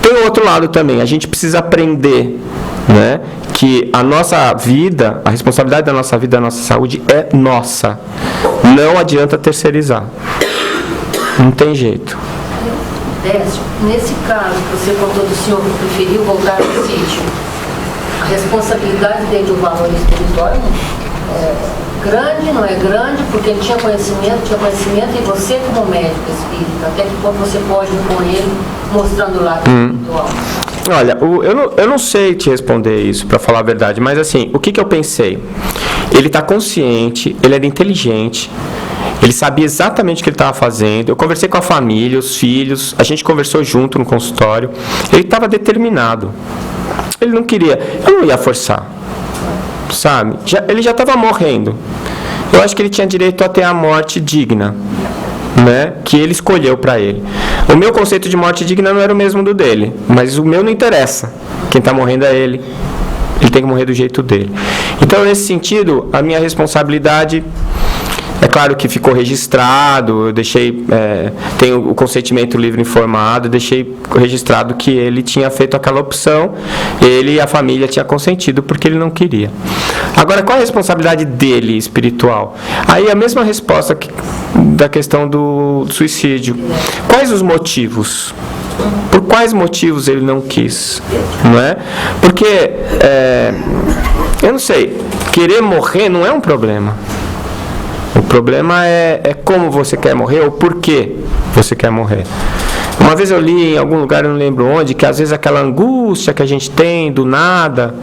Speaker 1: tem outro lado também. A gente precisa aprender, né, que a nossa vida, a responsabilidade da nossa vida, da nossa saúde é nossa. Não adianta terceirizar. Não tem jeito.
Speaker 5: Décio, nesse caso que você contou do senhor que preferiu voltar ao sítio, a responsabilidade dele do valor espiritual é grande, não é grande, porque ele tinha conhecimento, e você como médico espírita, até que ponto você pode ir com ele mostrando o lado espiritual?
Speaker 1: Olha, eu não sei te responder isso, para falar a verdade, mas assim, o que eu pensei? Ele está consciente, ele era inteligente, ele sabia exatamente o que ele estava fazendo. Eu conversei com a família, os filhos, a gente conversou junto no consultório. Ele estava determinado. Ele não queria, eu não ia forçar, sabe? Ele já estava morrendo. Eu acho que ele tinha direito a ter a morte digna, né, que ele escolheu para ele. O meu conceito de morte digna não era o mesmo do dele, mas o meu não interessa. Quem está morrendo é ele. Ele tem que morrer do jeito dele. Então, nesse sentido, a minha responsabilidade, é claro que ficou registrado, eu deixei, tenho o consentimento livre informado, deixei registrado que ele tinha feito aquela opção, ele e a família tinham consentido porque ele não queria. Agora, qual a responsabilidade dele espiritual? Aí a mesma resposta da questão do suicídio. Quais os motivos? Por quais motivos ele não quis? Não é? Porque, eu não sei, querer morrer não é um problema. O problema é como você quer morrer ou por que você quer morrer. Uma vez eu li em algum lugar, eu não lembro onde, que às vezes aquela angústia que a gente tem do nada,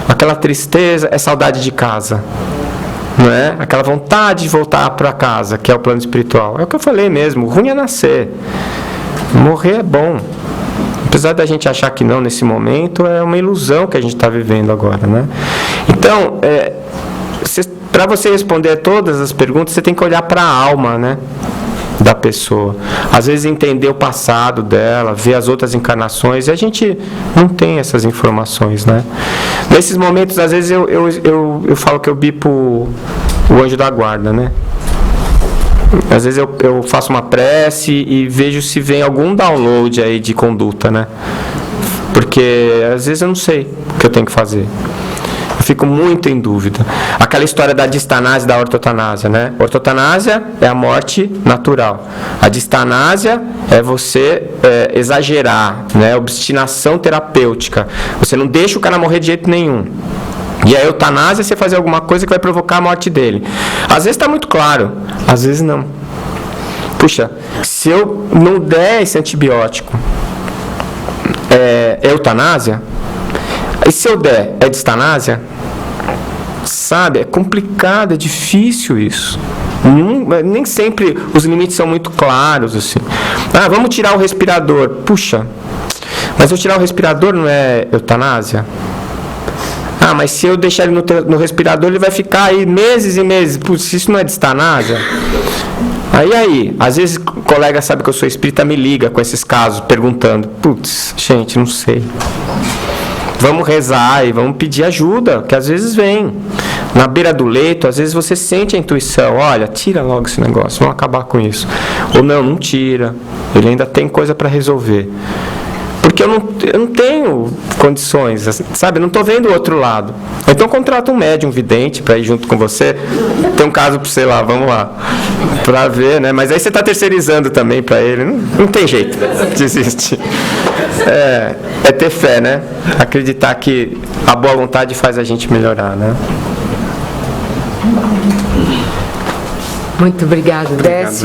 Speaker 1: aquela tristeza, é saudade de casa. Não é? Aquela vontade de voltar para casa, que é o plano espiritual. É o que eu falei mesmo, o ruim é nascer. Morrer é bom. Apesar da gente achar que não nesse momento, é uma ilusão que a gente está vivendo agora. Né? Então, para você responder todas as perguntas, você tem que olhar para a alma, né, da pessoa. Às vezes entender o passado dela, ver as outras encarnações, e a gente não tem essas informações, né? Nesses momentos, às vezes eu falo que eu bipo o anjo da guarda, né? Às vezes eu faço uma prece e vejo se vem algum download aí de conduta, né? Porque às vezes eu não sei o que eu tenho que fazer. Fico muito em dúvida. Aquela história da distanásia e da ortotanásia, né? Ortotanásia é a morte natural. A distanásia é você exagerar, né? Obstinação terapêutica. Você não deixa o cara morrer de jeito nenhum. E a eutanásia é você fazer alguma coisa que vai provocar a morte dele. Às vezes está muito claro, às vezes não. Puxa, se eu não der esse antibiótico, é eutanásia? E se eu der, é distanásia? Sabe, é complicado, é difícil isso. Nem sempre os limites são muito claros, assim. Ah, vamos tirar o respirador. Puxa, mas eu tirar o respirador não é eutanásia? Ah, mas se eu deixar ele no respirador, ele vai ficar aí meses e meses. Putz, isso não é distanásia? Aí, às vezes o colega sabe que eu sou espírita, me liga com esses casos, perguntando. Putz, gente, não sei. Vamos rezar e vamos pedir ajuda, que às vezes vem. Na beira do leito, às vezes você sente a intuição, olha, tira logo esse negócio, vamos acabar com isso. Ou não tira, ele ainda tem coisa para resolver. Porque eu não tenho condições, sabe? Eu não estou vendo o outro lado. Então contrata um médium vidente para ir junto com você. Tem um caso para você lá, vamos lá. Para ver, né? Mas aí você está terceirizando também para ele. Não tem jeito, desiste. É ter fé, né? Acreditar que a boa vontade faz a gente melhorar, né?
Speaker 6: Muito obrigado, Décio.